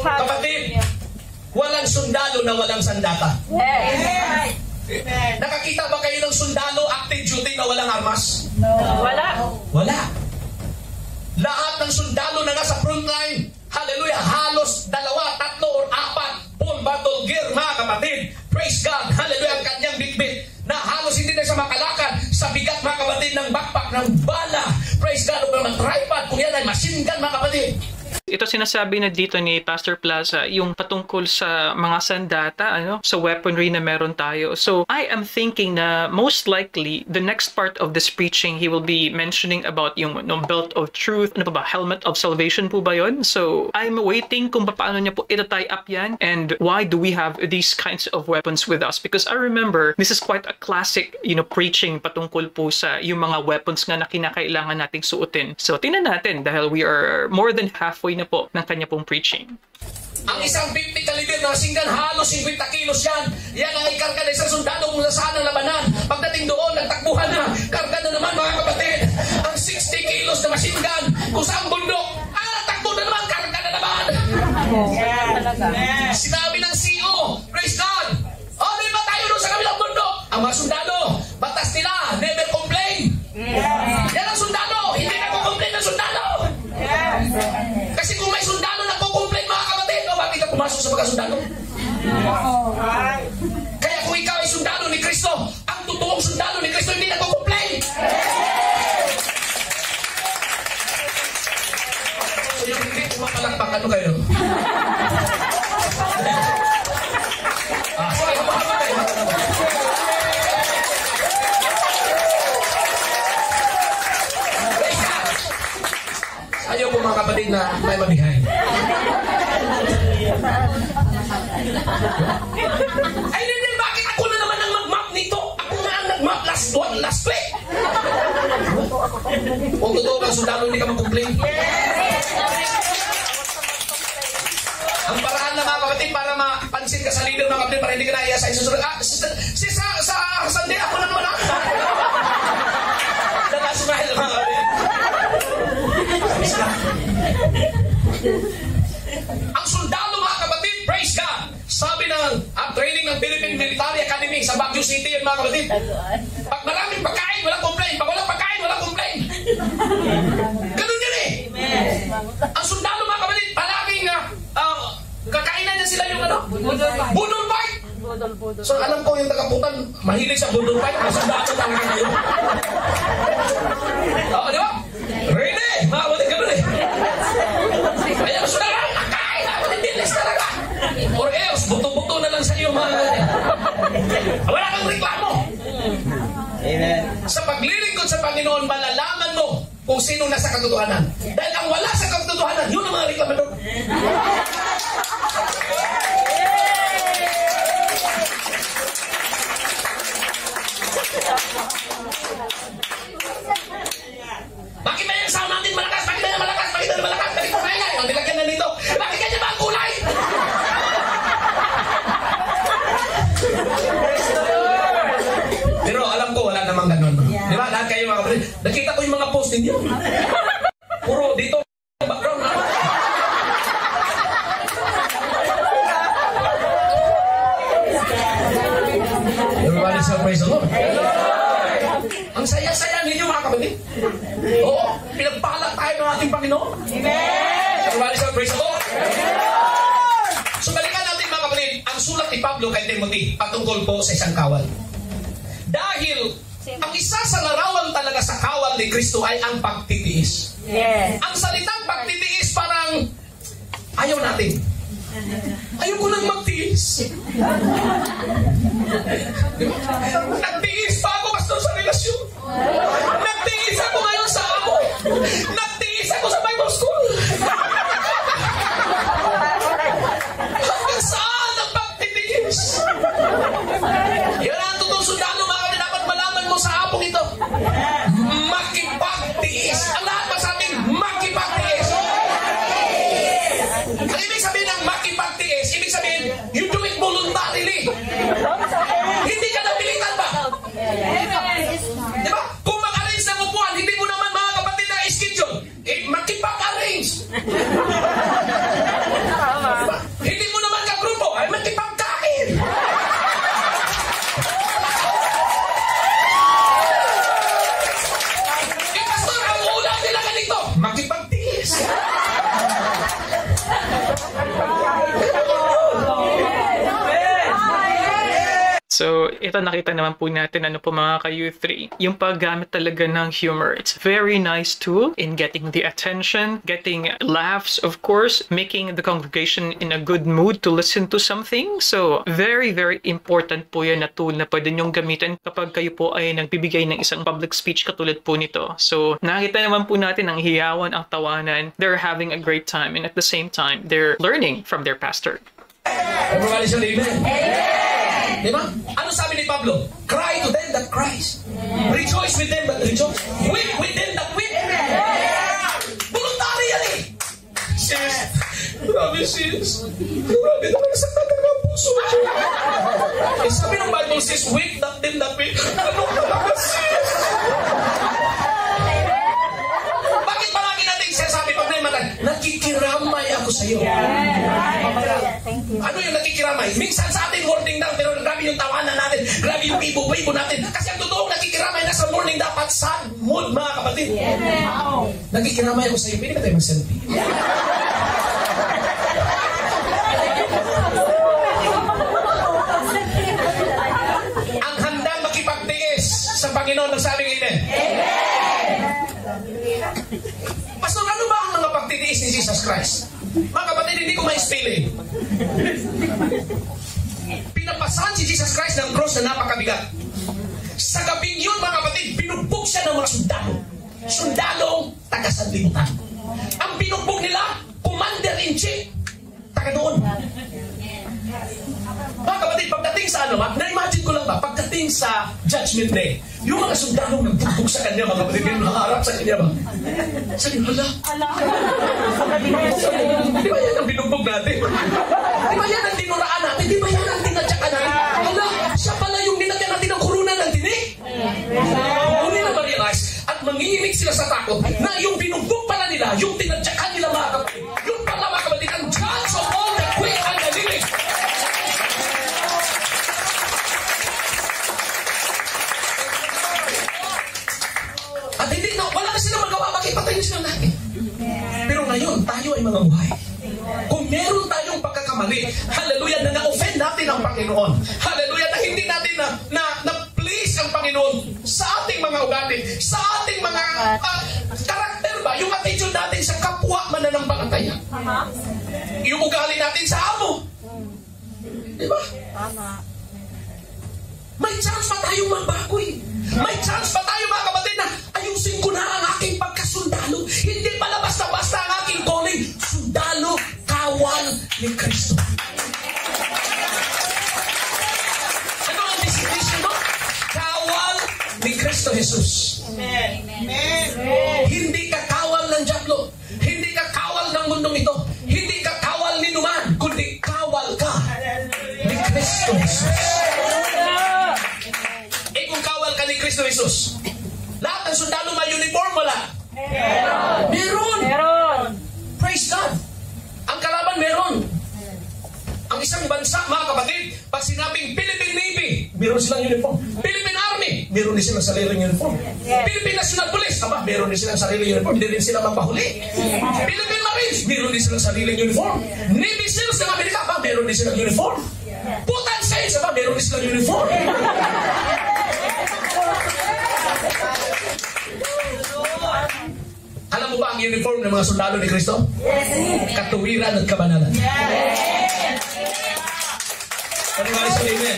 Kapatid, walang sundalo na walang sandata. Nakakita ba kayo ng sundalo active duty na walang armas? Wala. Lahat ng sundalo na nasa frontline, hallelujah, halos 2, 3, or 4 full battle gear, mga kapatid. Praise God, hallelujah, ang kanyang bitbit na halos hindi na siya makalakad sa bigat, mga kapatid, ng backpack, ng bala. Praise God, o ng tripod, kung yan ay machine gun, mga kapatid. Ito sinasabi na dito ni Pastor Plaza, yung patungkol sa mga sandata, sa weaponry na meron tayo. So, I am thinking na most likely, the next part of this preaching, he will be mentioning about yung belt of truth, helmet of salvation po ba yun? So, I'm waiting kung paano niya po ita-tie up yan, and why do we have these kinds of weapons with us? Because I remember, this is quite a classic, preaching patungkol po sa yung mga weapons nga na kinakailangan nating suotin. So, tingnan natin, dahil we are more than halfway na po ng kanya pong preaching. Ang isang 50 kaliber na singgan, halos 50 kilos yan. Yan ay karga na isang sundalo kung saan ang labanan. Pagdating doon, nagtakbuhan na. Karga na naman mga kapatid. Ang 60 kilos na masinggan, kung saan bundok, takbo na naman, karga na naman. Sinabi ng CEO, praise God, di ba tayo doon sa kabilang bundok? Ang mga sundalo, batas nila, never complain. Yan ang sundalo, hindi na complain ng sundalo. Kasi kung may sundalo na complain mga kapatid, bakit ka pumasok sa mga sundalo? Kaya kung ikaw ay sundalo ni Kristo, ang totoong sundalo ni Kristo hindi na complain. So yung hindi pumapalakpak, ano kayo? Sige, kapag kayo. Ayaw po mga kapatid na may mabihay. Ay, hindi, bakit ako na naman ang mag-map nito? Ako na ang nag-map last week. Kung totoo kang sundalo, hindi ka mag-complain. Ang paraan na mga kapatid para mapansin ka sa leader mga kapatid para hindi ka naiya sa isusunod. Sa Sunday, ako na naman Nakasunahin na mga kapatid. Ang sundalo mga kapatid, praise God. Sabi ng training ng Philippine Military Academy sa Baguio City mga kapatid. Pag maraming pagkain, walang complain. Pag walang pagkain, walang complain. Ganun yun eh. Ang sundalo mga kapatid, palaging kakainan niya sila yung budol fight. So alam ko yung tagaputan, mahilig sa budol fight. Ang sundalo talaga ngayon. Di ba? Ready? Mga kapatid, ganun eh. Kaya sundalo, nakain ako ng bilis talaga. Or else, buto-buto na lang sa iyo mga wala kang reklamo. Amen. Sa paglilingkod sa Panginoon, malalaman mo kung sino nasa katotohanan. Dahil ang wala sa katotohanan, yun ang mga reklamador. Bakit ba yung sound natin malakas? Bakit ba yung malakas? Bakit ba yung malakas? Bakit ba yung malakas? Ang nilagyan na dito. Bakit ganyan ba ang kulay? Pero alam ko, wala namang ganun. Di ba? Lahat kayo mga kapatid. Nakita ko yung mga post ninyo. Puro dito ang background. Everybody say praise the Lord. Ang saya-saya ninyo mga kapatid. Oo, pinagpala tayo ng ating Panginoon. Amen. Everybody say praise the Lord. So balikan natin mga kapatid, ang sulat ni Pablo kay Timothy patungkol po sa isang kawal. Dahil ang isa sa larawan talaga sa kawal ni Kristo ay ang pagtitiis. Yes. Ang salitang pagtitiis parang ayaw natin. Ayaw ko nang magtiis. Nagtiis pa ako, pastor, sa relasyon. Nagtiis ako ngayon sa amo. Nagtiis ako sa Bible school. Hanggang saan ang pagtitiis? Yan ang totoong sundalo mga kapatid. Dapat malaman mo sa apong ito. Makipagtiis. Ang lahat masabing makipagtiis. Ang ibig sabihin ng makipagtiis, ibig sabihin, you do it voluntarily. Hindi ka napilitan ba? Di ba? Kung mag-arrange ng upuan, hindi mo naman mga kapatid na schedule, makipag-arrange. Diba? Hindi mo naman ka-grupo, ay makipagkain. Pastor, ang ulam nila ganito, makipagtiis. So, ito nakita naman po natin ano po mga ka-Youth 3. Yung paggamit talaga ng humor. It's a very nice tool in getting the attention, getting laughs, of course, making the congregation in a good mood to listen to something. So, very, very important po yan na tool na pwede nyong gamitin kapag kayo po ay nagbibigay ng isang public speech katulad po nito. So, nakita naman po natin ang hiyawan, ang tawanan. They're having a great time and at the same time, they're learning from their pastor. Everybody say amen. Diba? Ano sabi ni Pablo? Cry to them that cries. Rejoice with them that rejoice. Weep with them that weep. Voluntary yan eh. Grabe sis. Grabe talaga sa talaga ang puso. Eh sabi ng Bible sis, wait not them that way. Ano talaga sis? Bakit palagi natin sinasabi pag may matay, nakikiramay ako sa iyo. Thank you. Ano yung nakikiramay? Minsan sa atin morning down, pero grabe yung tawanan natin, grabe yung bibo natin. Kasi ang totoong nakikiramay na sa morning dapat sad mood, mga kapatid. Nakikiramay ako sa iyo. Pwede ba tayo mag-selfie? Ang handang makipagtiis sa Panginoon, nagsabing amen. Pastor, ano ba ang mga pagtitiis ni Jesus Christ? Mga kapatid, hindi ko ma-explain. Pinapasan si Jesus Christ ng cross na napakabigat. Sa gabing yun, mga kapatid, binugbog siya ng mga sundalo. Sundalong taga-sanlibutan. Ang binugbog nila, commander-in-chief. Taga doon. Mga kapatid, pagdating sa ano, na-imagine ko lang ba, pagdating sa Judgment Day, yung mga sundalong nagbugbog sa kanya, mga kapatid, yung nakaharap sa kanya ba? Sabi, hala. Di ba yan ang binugbog natin? Di ba yan ang tinuraan natin? Di ba yan ang tinatsakan natin? Hala, siya pala yung ninagyan natin ng kuruna ng tinik. Huli na ma-realize at manginginig sila sa takot na yung binugbog pala nila, yung tinatsakan nila, mga kapatid, yung pala, mga kapatid, ang judge of all the quick and the living. At hindi na, wala na silang magawa, makipatay na silang natin. Pero ngayon, tayo ay mga buhay. Kung meron tayong pagkakamali, hallelujah, na na-offend natin ang Panginoon. Hallelujah, na hindi natin na-please ang Panginoon sa ating mga ugali, sa ating mga karakter ba, yung attitude natin sa kapwa mananampalataya. Yung ugali natin sa amo. Diba? May chance pa tayong magbago eh. May chance pa tayo, mga kapatid, na ayusin ko na ang aking pagkasundalo. Hindi pala basta-basta ang aking calling. Sundalo, kawal ni Kristo. Ano ang destination mo? Kawal ni Kristo Jesus. Amen. Hindi ka kawal ng diablo. Hindi ka kawal ng mundong ito. Hindi ka kawal ni numan, kundi kawal ka ni Kristo Jesus. Ni Kristo Jesus. Lahat ng sundalo may uniform, wala? Meron. Praise God. Ang kalaban meron. Ang isang bansa, mga kapatid, pag sinabing Philippine Navy, meron silang uniform. Philippine Army, meron din silang sariling uniform. Philippine National Police, meron din silang sariling uniform. Hindi rin sila mapahuli. Philippine Marines, meron din silang sariling uniform. Navy SEALs ng Amerika, meron din silang uniform. Putan Saints, meron din silang uniform. Alam mo ba ang uniform ng mga sundalo ni Kristo? Katuwiran at kabanalan. Paniwala sa amen.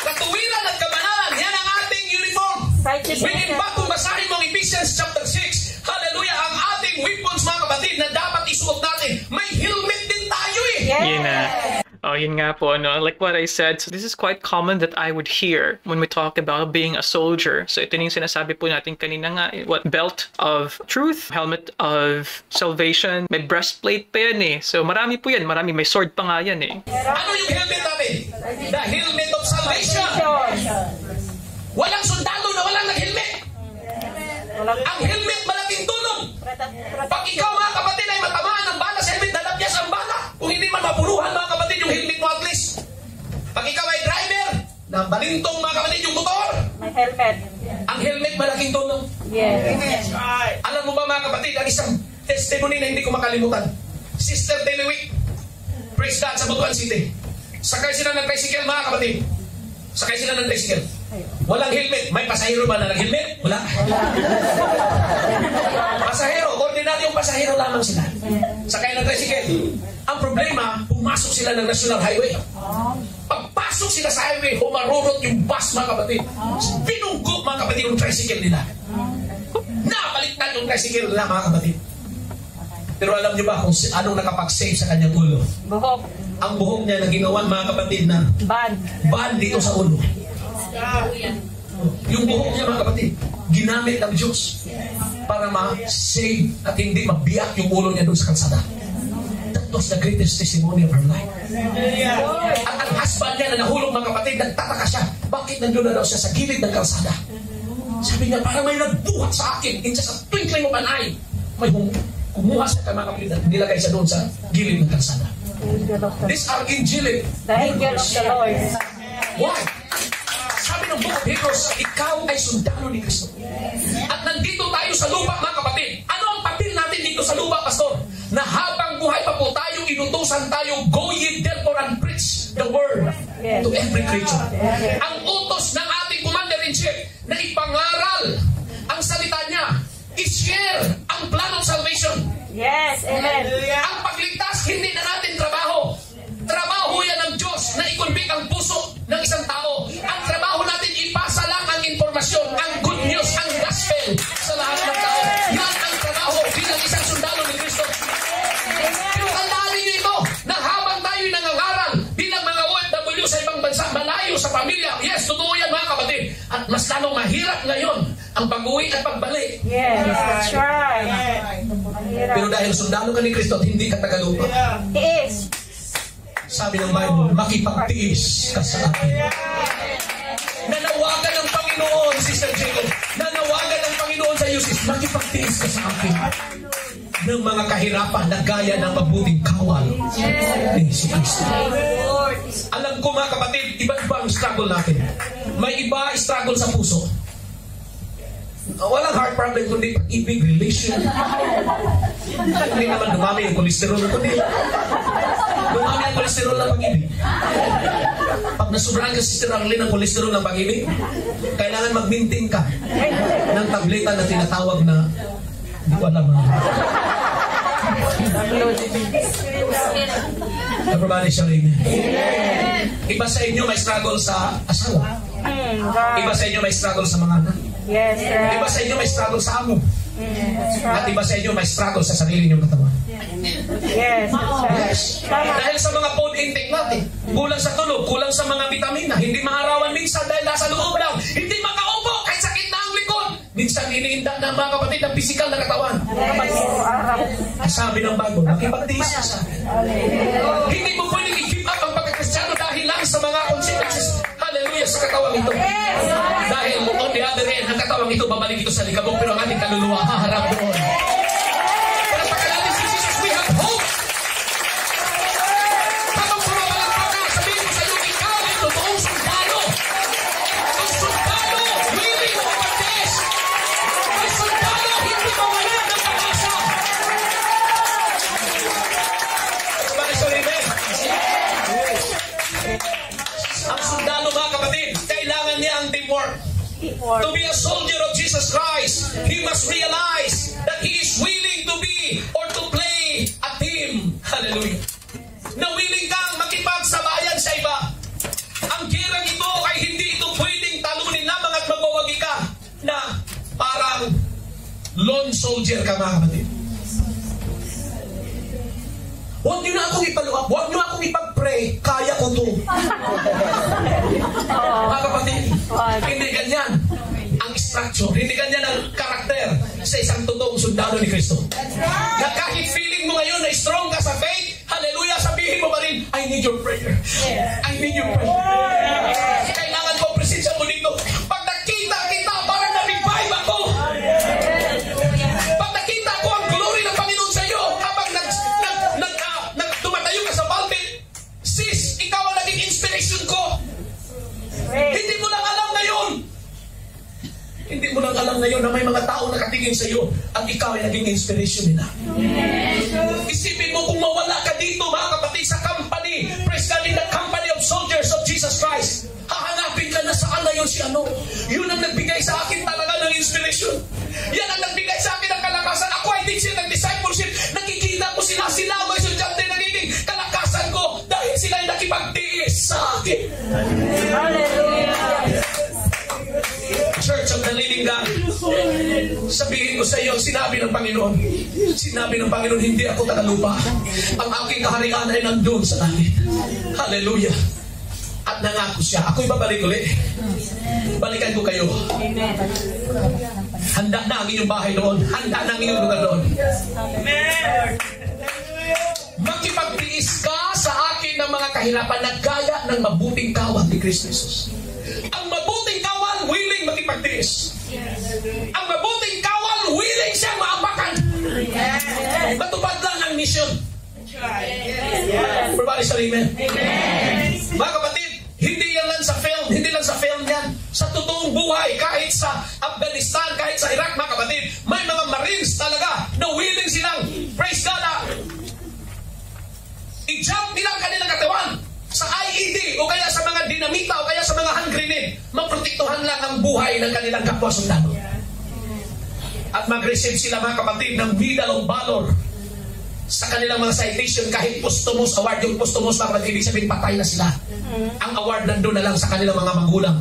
Katuwiran at kabanalan, yan ang ating uniform. Within ba kung basahin mo ang Ephesians chapter 6, hallelujah, ang ating weapons, mga kapatid, na dapat isuot natin, may helmet din tayo eh. Yun na. Oh, yun nga po, no? Like what I said, so this is quite common that I would hear when we talk about being a soldier. So ito yung sinasabi po natin kanina nga, what? Belt of truth, helmet of salvation, may breastplate pa yan eh. So marami po yan, marami, may sword pa nga yan eh. Ano yung helmet natin? The helmet of salvation. Walang sundalo na walang nag-helmet. Ang helmet malaking tulong. Pag ikaw, mga kapatid, ay matamaan ng bala sa helmet, dadapyas ang bala. Kung hindi man mapuruhan, mga kapatid, yung helmet mo at least. Pag ikaw ay driver, na balintong, mga kapatid, yung motor. May helmet. Ang helmet malaking tulong. Yes. Alam mo ba, mga kapatid, ang isang testimony na hindi ko makalimutan. Sister Deliwick, praise God, sa Butuan City. Sakay sila ng tricycle, mga kapatid. Sakay sila ng tricycle. Walang helmet. May pasahero ba na nag-helmet? Wala. Pasahero, ordinaryong pasahero lamang sila. Sakay ng tricycle. Ang problema, pumasok sila ng National Highway. Pagpasok sila sa highway, humarurot yung bus, mga kapatid. Binunggo, mga kapatid, yung tricycle nila. Napalitan yung tricycle nila, mga kapatid. Pero alam niyo ba kung anong nakapag-save sa kanyang ulo? Buhok. Ang buhok niya na ginawan, mga kapatid, na Band. band dito sa ulo. Yung buhok niya, mga kapatid, ginamit ng Diyos para ma-save at hindi mabiyak yung ulo niya doon sa kalsada. That was the greatest testimony of her life. At ang husband niya na nahulog, mga kapatid, nagtataka siya. Bakit nandun na daw siya sa gilid ng kalsada? Sabi niya, parang may nagbuhat sa akin in just a twinkling of an eye. May kumuha siya kay mga kapatid at nilagay siya doon sa gilid ng kalsada. These are angelic. The angel of the Lord. Why? Sabi ng Book of Hebrews, ikaw ay sundalo ni Kristo. At nandito tayo sa lupa, mga kapatid. Ano ang papel natin dito sa lupa, pastor? Na habang buhay pa po tayo, inutusan tayo, go ye therefore and preach the word to every creature. Ang utos ng ating commander-in-chief na ipangaral ang salita niya, i-share ang plan of salvation. Yes, amen. Ang pagligtas, hindi na natin trabaho. Trabaho yan ng Diyos na ikunbik ang puso ng isang tao. Ang trabaho natin, ipasa lang ang informasyon, ang good news, ang gospel sa lahat ng tao. Yan ang trabaho bilang isang sundalo ni Kristo. Pero tandaan niyo ito, na habang tayo'y nangangaral bilang mga OFW sa ibang bansa, malayo sa pamilya, yes, totoo yan mga kapatid. At mas lalong mahirap ngayon ang pag-uwi at pagbalik. Yes, that's right. Pero dahil sundalo ka ni Kristo at hindi ka tagalupa, He is. sabi ng Bible, makipagtiis ka sa akin. Nanawagan ng Panginoon, Sister Jacob. Nanawagan ng Panginoon sa iyo, sis, makipagtiis ka sa akin ng mga kahirapan na gaya ng mabuting kawal ni Jesus Kristo. Alam ko mga kapatid, iba-iba ang struggle natin. May iba struggle sa puso. Walang heart problem kundi pag-ibig, relation. Hindi naman dumami yung kolesterol, kundi dumami ang kolesterol ng pag-ibig. Pag nasubraan ka, Sister Arlene, ng kolesterol ng pag-ibig, kailangan mag-maintain ka ng tableta na tinatawag na hindi ko alam. Everybody shall amen. Iba sa inyo may struggle sa asawa. Iba sa inyo may struggle sa mga anak. Yes, right. Iba sa inyo may struggle sa amo. At iba sa inyo may struggle sa sarili niyong katawan. Yes, that's right. Yes. Dahil sa mga food intake natin, kulang sa tulog, kulang sa mga vitamina, hindi maarawan minsan dahil nasa loob lang, hindi makaupo kahit sakit na ang likod. Minsan iniinda na mga kapatid ng physical na katawan. Sabi ng Bible, makipagtiis ka sa akin. Hindi mo pwedeng i-give up ang pagkakristyano dahil lang sa mga consequences. Hallelujah sa katawang ito. Dahil on the other end, ang katawang ito, babalik ito sa likabok, pero ang ating kaluluwa, haharap doon. Pero pagkalalis si Jesus, we have hope. Habang pumabalak ka, sabihin mo sa iyo, ikaw ay totoong sundalo. Ang sundalo, willing na mapagtiis. Ang sundalo, hindi mawala ng pag-asa. Bakit sa amen? Ang sundalo, mga kapatid, kailangan niya ang teamwork. To be a soldier of Jesus Christ, he must realize that he is willing to be or to play a team. Hallelujah. Na willing kang makipagsabayan sa iba. Ang girang ito ay hindi ito pwedeng talunin lamang at magwawagi ka na parang lone soldier ka, mga kapatid. Huwag niyo na akong ipaluap, huwag niyo akong ipag-pray, kaya ko to. Mga kapatid, hindi ganyan ang structure, hindi ganyan ang karakter sa isang totoong sundalo ni Kristo. Na kahit feeling mo ngayon na strong ka sa faith, hallelujah, sabihin mo pa rin, I need your prayer. I need your prayer. Kailangan ko presensya mo dito. Pag nakita kita, parang na-revive ako. Pag nakita ko ang glory ng Panginoon sa iyo, habang tumatayo ka sa pulpit, sis, ikaw ang naging inspiration ko. Hindi mo lang alam ngayon. Hindi mo lang alam ngayon na may mga tao nakatingin sa iyo at ikaw ay naging inspiration nila. Isipin mo kung mawala ka dito, mga kapatid, sa company, praise God, in the company of soldiers of Jesus Christ. Hahanapin ka na saan na yun si ano. Yun ang nagbigay sa akin talaga ng inspiration. Yan ang nagbigay sa akin ng kalakasan. Ako ay din siya ng discipleship. Nakikita ko sila mga estudyante nagiging kalakasan ko dahil sila ay nakipagtiis sa akin. Hallelujah. Church of the Living God, sabihin ko sa iyo, sinabi ng Panginoon, hindi ako tagalupa. Ang aking kaharian ay nandun sa langit. Hallelujah. At nangako siya, ako'y babalik ulit. Balikan ko kayo. Amen. Handa na ang inyong bahay doon. Handa na ang inyong lugar doon. Makipagtiis ka sa akin ng mga kahirapan na gaya ng mabuting kawal ni Kristo Jesus. Ang mabuting kawal, willing makipagtiis. Ang mabuting kawal, willing siyang maapakan. Matupad lang ang mission. Everybody say amen. Mga kapatid, hindi yan lang sa film, hindi lang sa film yan. Sa totoong buhay, kahit sa Afghanistan, kahit sa Iraq, mga kapatid, may mga Marines talaga na willing silang, praise God, i-jump nilang kanilang katawan sa IED o kaya sa mga dinamita o kaya sa mga hand grenade, maprotektuhan lang ang buhay ng kanilang kapwa sundalo. At mag-receive sila, mga kapatid, ng Medal of Valor sa kanilang mga citation, kahit posthumous award. Yung posthumous, mga kapatid, ibig sabihin patay na sila. Ang award nandun na lang sa kanilang mga magulang.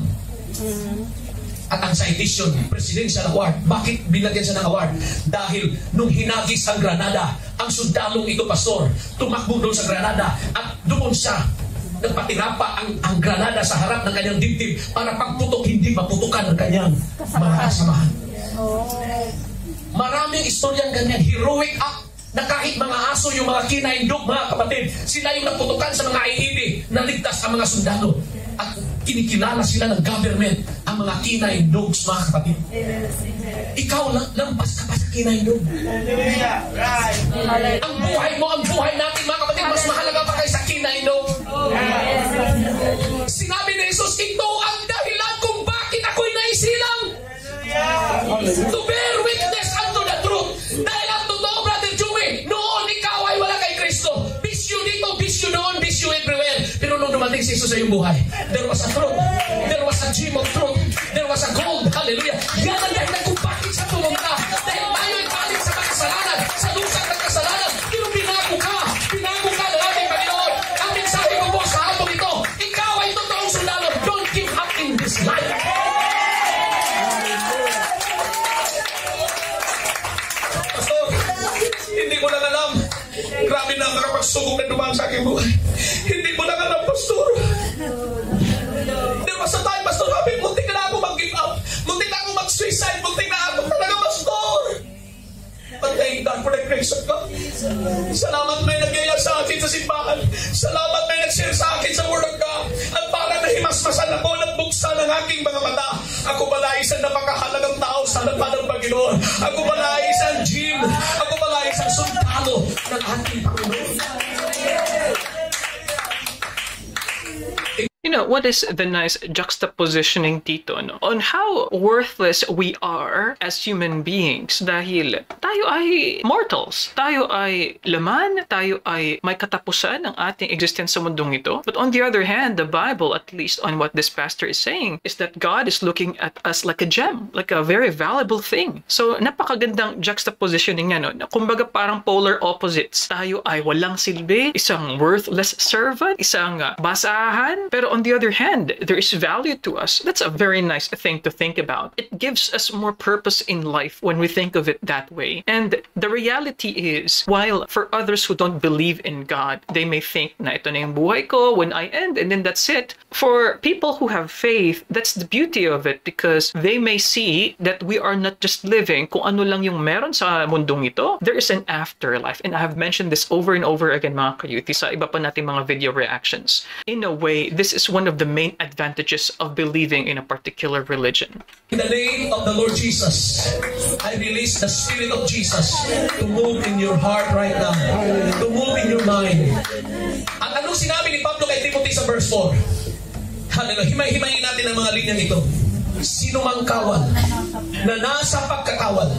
At ang citation, presidential award. Bakit binagyan siya ng award? Dahil nung hinagis ang Granada, ang sundalong ito, pastor, tumakbo doon sa Granada at doon siya nagpatirapa ang Granada sa harap ng kanyang dibdib para pagputok, hindi maputukan ang kanyang mga kasamahan. Maraming istoryang ganyan, heroic act, na kahit mga aso, yung mga kinaindog, mga kapatid, sila yung naputukan sa mga IED, naligtas ang mga sundalo. At kinikilala sila ng government, ang mga kinaindogs, mga kapatid. Ikaw, lampas ka pa sa kinaindog. Ang buhay mo, ang buhay natin, mga kapatid, mas mahalaga pa kayo sa kinaindog. Sinabi ni Jesus, ito ang dahilan kung bakit ako'y naisilang. To bear witness unto the truth. Dahil ang totoo, Brother Joey, noon ikaw ay wala kay Kristo. Bisyo dito, bisyo doon, bisyo everywhere. Pero nung dumating si Jesus sa iyong buhay, there was a truth. There was a gem of truth. There was a gold. Hallelujah. Yan ang dahilan kung bakit siya pumunta. Dahil tayo ay paling sa kasalanan, sa lusang ng kasalanan. Pero binago ka ng ating Panginoon. Ang mensahe ko po sa atong ito, ikaw ay totoong sundalo. Don't give up in this life. Hindi mo lang alam. Grabe na makapagsugong na dumaan sa aking buhay. Hindi mo lang alam, pastor. There was a time, pastor, sabi, muntik na ako mag-give up. Muntik na ako mag-suicide. Muntik na ako talaga, pastor. But thank God for the grace of God. Salamat may nagyaya sa akin sa simbahan. Salamat may nag-share sa akin sa Word of God. At para nahimasmasan ako, nagbuksan ang aking mga mata. Ako pala isang napakahalagang tao sa harapan ng Panginoon. Ako pala isang Jim. Ako pala isang sundalo ng ating Panginoon. You know, what is the nice juxtapositioning dito, no? On how worthless we are as human beings dahil tayo ay mortals. Tayo ay laman, tayo ay may katapusan ng ating existence sa mundong ito. But on the other hand, the Bible, at least on what this pastor is saying, is that God is looking at us like a gem, like a very valuable thing. So, napakagandang juxtapositioning niya, no? Kumbaga parang polar opposites. Tayo ay walang silbi, isang worthless servant, isang basahan, pero on the other hand, there is value to us. That's a very nice thing to think about. It gives us more purpose in life when we think of it that way. And the reality is, while for others who don't believe in God, they may think na ito na yung buhay ko when I end and then that's it. For people who have faith, that's the beauty of it because they may see that we are not just living kung ano lang yung meron sa mundong ito. There is an afterlife. And I have mentioned this over and over again, mga kayuti, sa iba pa nating mga video reactions. In a way, this is one of the main advantages of believing in a particular religion. In the name of the Lord Jesus, I release the Spirit of Jesus to move in your heart right now, to move in your mind. At anong sinabi ni Pablo kay Timothy sa verse 4? Hallelujah. Himay-himayin natin ang mga linyang ito. Sino mang kawal na nasa pagkakawal,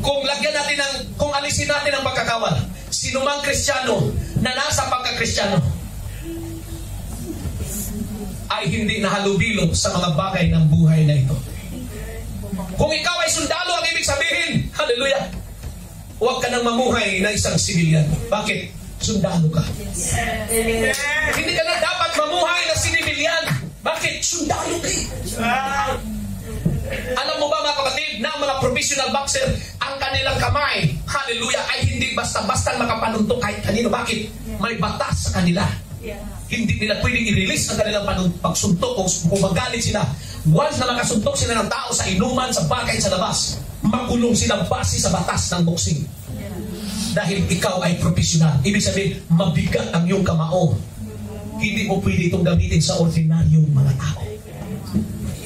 kung lagyan natin kung alisin natin ang pagkakawal, sino mang Kristiyano na nasa pagkakristyano ay hindi nahalubilo sa mga bagay ng buhay na ito. Kung ikaw ay sundalo, ang ibig sabihin, hallelujah, huwag ka nang mamuhay na isang sibilyan. Bakit? Sundalo ka. Hindi ka na dapat mamuhay na sinibilyan. Bakit? Sundalo ka. Alam mo ba, mga kapatid, na ang mga professional boxer, ang kanilang kamay, hallelujah, ay hindi basta-basta makapanuntok kahit kanino. Bakit? May batas sa kanila. Hindi nila pwedeng i-release ang kanilang pagsuntok kung magalit sila. Once na makasuntok sila ng tao sa inuman, sa bagay, sa labas, makulong silang base sa batas ng boxing. Dahil ikaw ay profesional. Ibig sabihin, mabigat ang iyong kamao. Hindi mo pwede itong gamitin sa ordinaryong mga tao.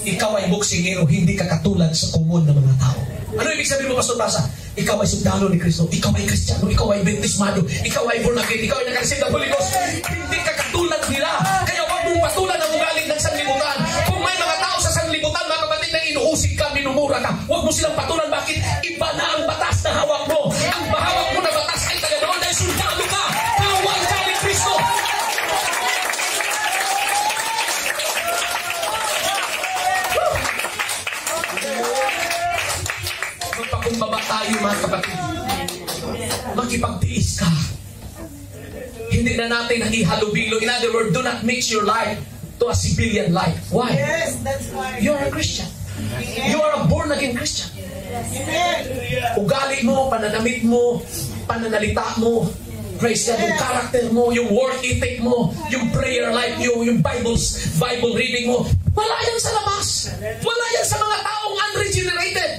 Ikaw ay boksingero, hindi ka katulad sa common na mga tao. Ano ibig sabihin mo, Pastor Plaza? Ikaw ay sundalo ni Kristo, ikaw ay Kristiyano, ikaw ay baptismado, ikaw ay born again, ikaw ay nakareceive ng Holy Ghost. Hindi ka katulad nila. Kaya huwag mong patulan ang ugaling ng sanlibutan. Kung may mga tao sa sanlibutan, mga kapatid, na inuusig ka, minumura ka, huwag mo silang patulan. Bakit? Iba na ang batas na hawak mo. Ang bahawak mo na batas ay taganoon dahil sundalo ka. Kawal ka ni Kristo. Magpakumbaba tayo, mga kapatid. Makipagtiis ka. Hindi na natin ihalubilo. In other words, do not mix your life to a civilian life. Why? Yes, that's why. You are a Christian. You are a born-again Christian. Amen. Ugali mo, pananamit mo, pananalita mo, praise God, yung character mo, yung work ethic mo, yung prayer life, yung Bible reading mo, wala yan sa labas. Wala yan sa mga taong unregenerated.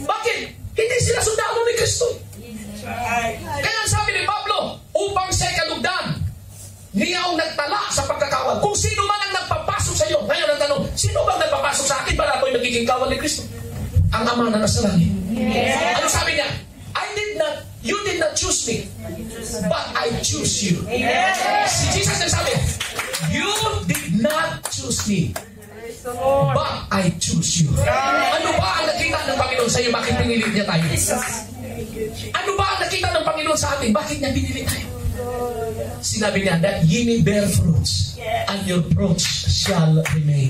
Bakit? Hindi sila sundalo ni Kristo. Kaya ang sabi ni Pablo, upang siya'y kalugdan, niya ang nagtala sa pagkakawal. Kung sino man ang nagpapasok sa iyo, ngayon ang tanong, sino bang nagpapasok sa akin para ako'y magiging kawal ni Kristo? Ang Ama na nasa langit. Yes. Ano sabi niya? You did not choose me, but I choose you. Yes. Si Jesus nagsabi, you did not choose me, but I choose you. Ano ba ang nakita ng Panginoon sa iyo? Bakit pinili niya tayo? Ano ba ang nakita ng Panginoon sa atin? Bakit niya pinili tayo? Sinabi niya, that ye may bear fruits, and your fruits shall remain.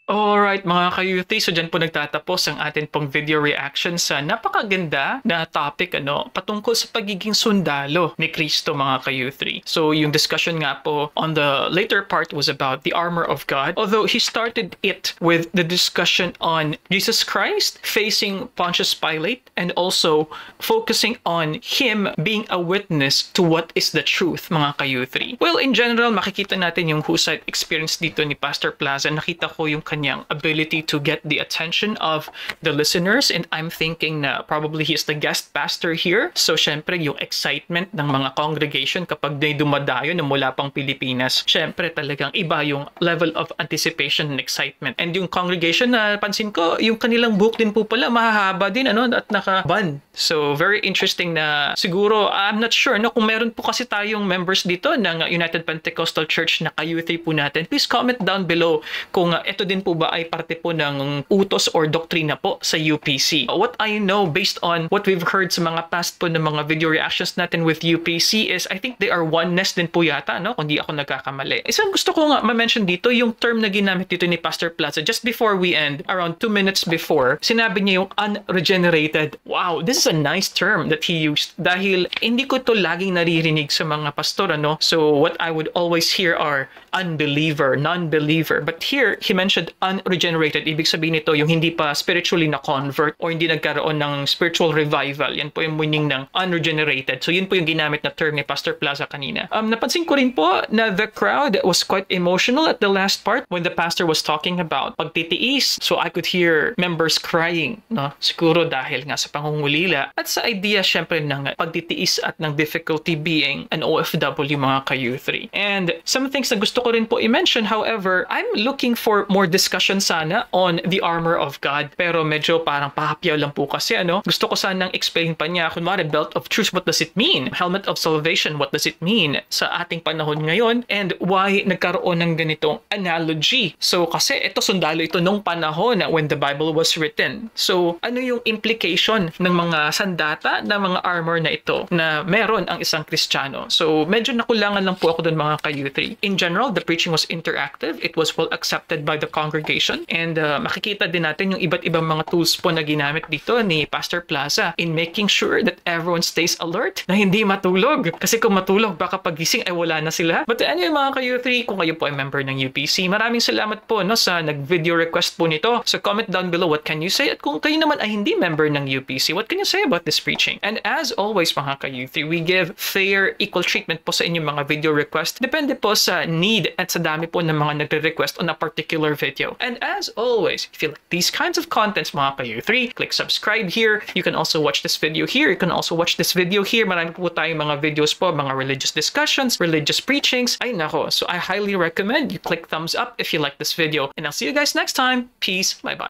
Alright mga ka-youthie, so dyan po nagtatapos ang atin pong video reaction sa napakaganda na topic patungkol sa pagiging sundalo ni Kristo mga ka-youthie. So yung discussion nga po on the later part was about the armor of God, although he started it with the discussion on Jesus Christ facing Pontius Pilate and also focusing on him being a witness to what is the truth mga ka-youthie. Well, in general, makikita natin yung husay experience dito ni Pastor Plaza. Nakita ko yung kanyang ability to get the attention of the listeners, and I'm thinking na probably he is the guest pastor here. So syempre yung excitement ng mga congregation kapag may dumadayo na mula pang Pilipinas, syempre talagang iba yung level of anticipation and excitement. And yung congregation na pansin ko, yung kanilang book din po pala mahahaba din at naka-ban. So very interesting na siguro, I'm not sure kung meron po kasi tayong members dito ng United Pentecostal Church na ka-youthie po natin. Please comment down below kung ito din po ba ay parte po ng utos or doktrina po sa UPC. What I know based on what we've heard sa mga past po ng mga video reactions natin with UPC is I think they are oneness din po yata, kung di ako nagkakamali. Isang gusto ko nga ma-mention dito, yung term na ginamit dito ni Pastor Plaza just before we end, around 2 minutes before, sinabi niya yung unregenerated. Wow, this is a nice term that he used dahil hindi ko to laging naririnig sa mga pastor, So what I would always hear are unbeliever, non-believer. But here, he mentioned unregenerated. Ibig sabihin nito yung hindi pa spiritually na-convert or hindi nagkaroon ng spiritual revival. Yan po yung meaning ng unregenerated. So yun po yung ginamit na term ni Pastor Plaza kanina. Napansin ko rin po na the crowd was quite emotional at the last part when the pastor was talking about pagtitiis. So I could hear members crying, siguro dahil nga sa pangungulila at sa idea syempre ng pagtitiis at ng difficulty being an OFW mga ka-youthie. And some things na gusto ko rin po i-mention, however, I'm looking for more discussion sana on the armor of God. Pero medyo parang pahapyaw lang po kasi Gusto ko sanang explain pa niya, kunwari, belt of truth, what does it mean? Helmet of salvation, what does it mean sa ating panahon ngayon? And why nagkaroon ng ganitong analogy? So kasi ito sundalo ito nung panahon when the Bible was written. So ano yung implication ng mga sandata na mga armor na ito na meron ang isang Kristiyano? So medyo nakulangan lang po ako doon mga ka-youthie. In general, the preaching was interactive. It was well accepted by the congregation. conversation. And makikita din natin yung iba't ibang mga tools po na ginamit dito ni Pastor Plaza in making sure that everyone stays alert na hindi matulog. Kasi kung matulog, baka pagising ay wala na sila. But anyway mga ka-U3, kung kayo po ay member ng UPC, maraming salamat po sa nag-video request po nito. So comment down below what can you say. At kung kayo naman ay hindi member ng UPC, what can you say about this preaching? And as always mga ka-U3, we give fair, equal treatment po sa inyong mga video request. Depende po sa need at sa dami po ng mga nagre-request on a particular video. And as always, if you like these kinds of contents mga ka-U3, click subscribe here. You can also watch this video here. You can also watch this video here. Marami po tayong mga videos po, mga religious discussions, religious preachings. Ay nako. So I highly recommend you click thumbs up if you like this video. And I'll see you guys next time. Peace. Bye-bye.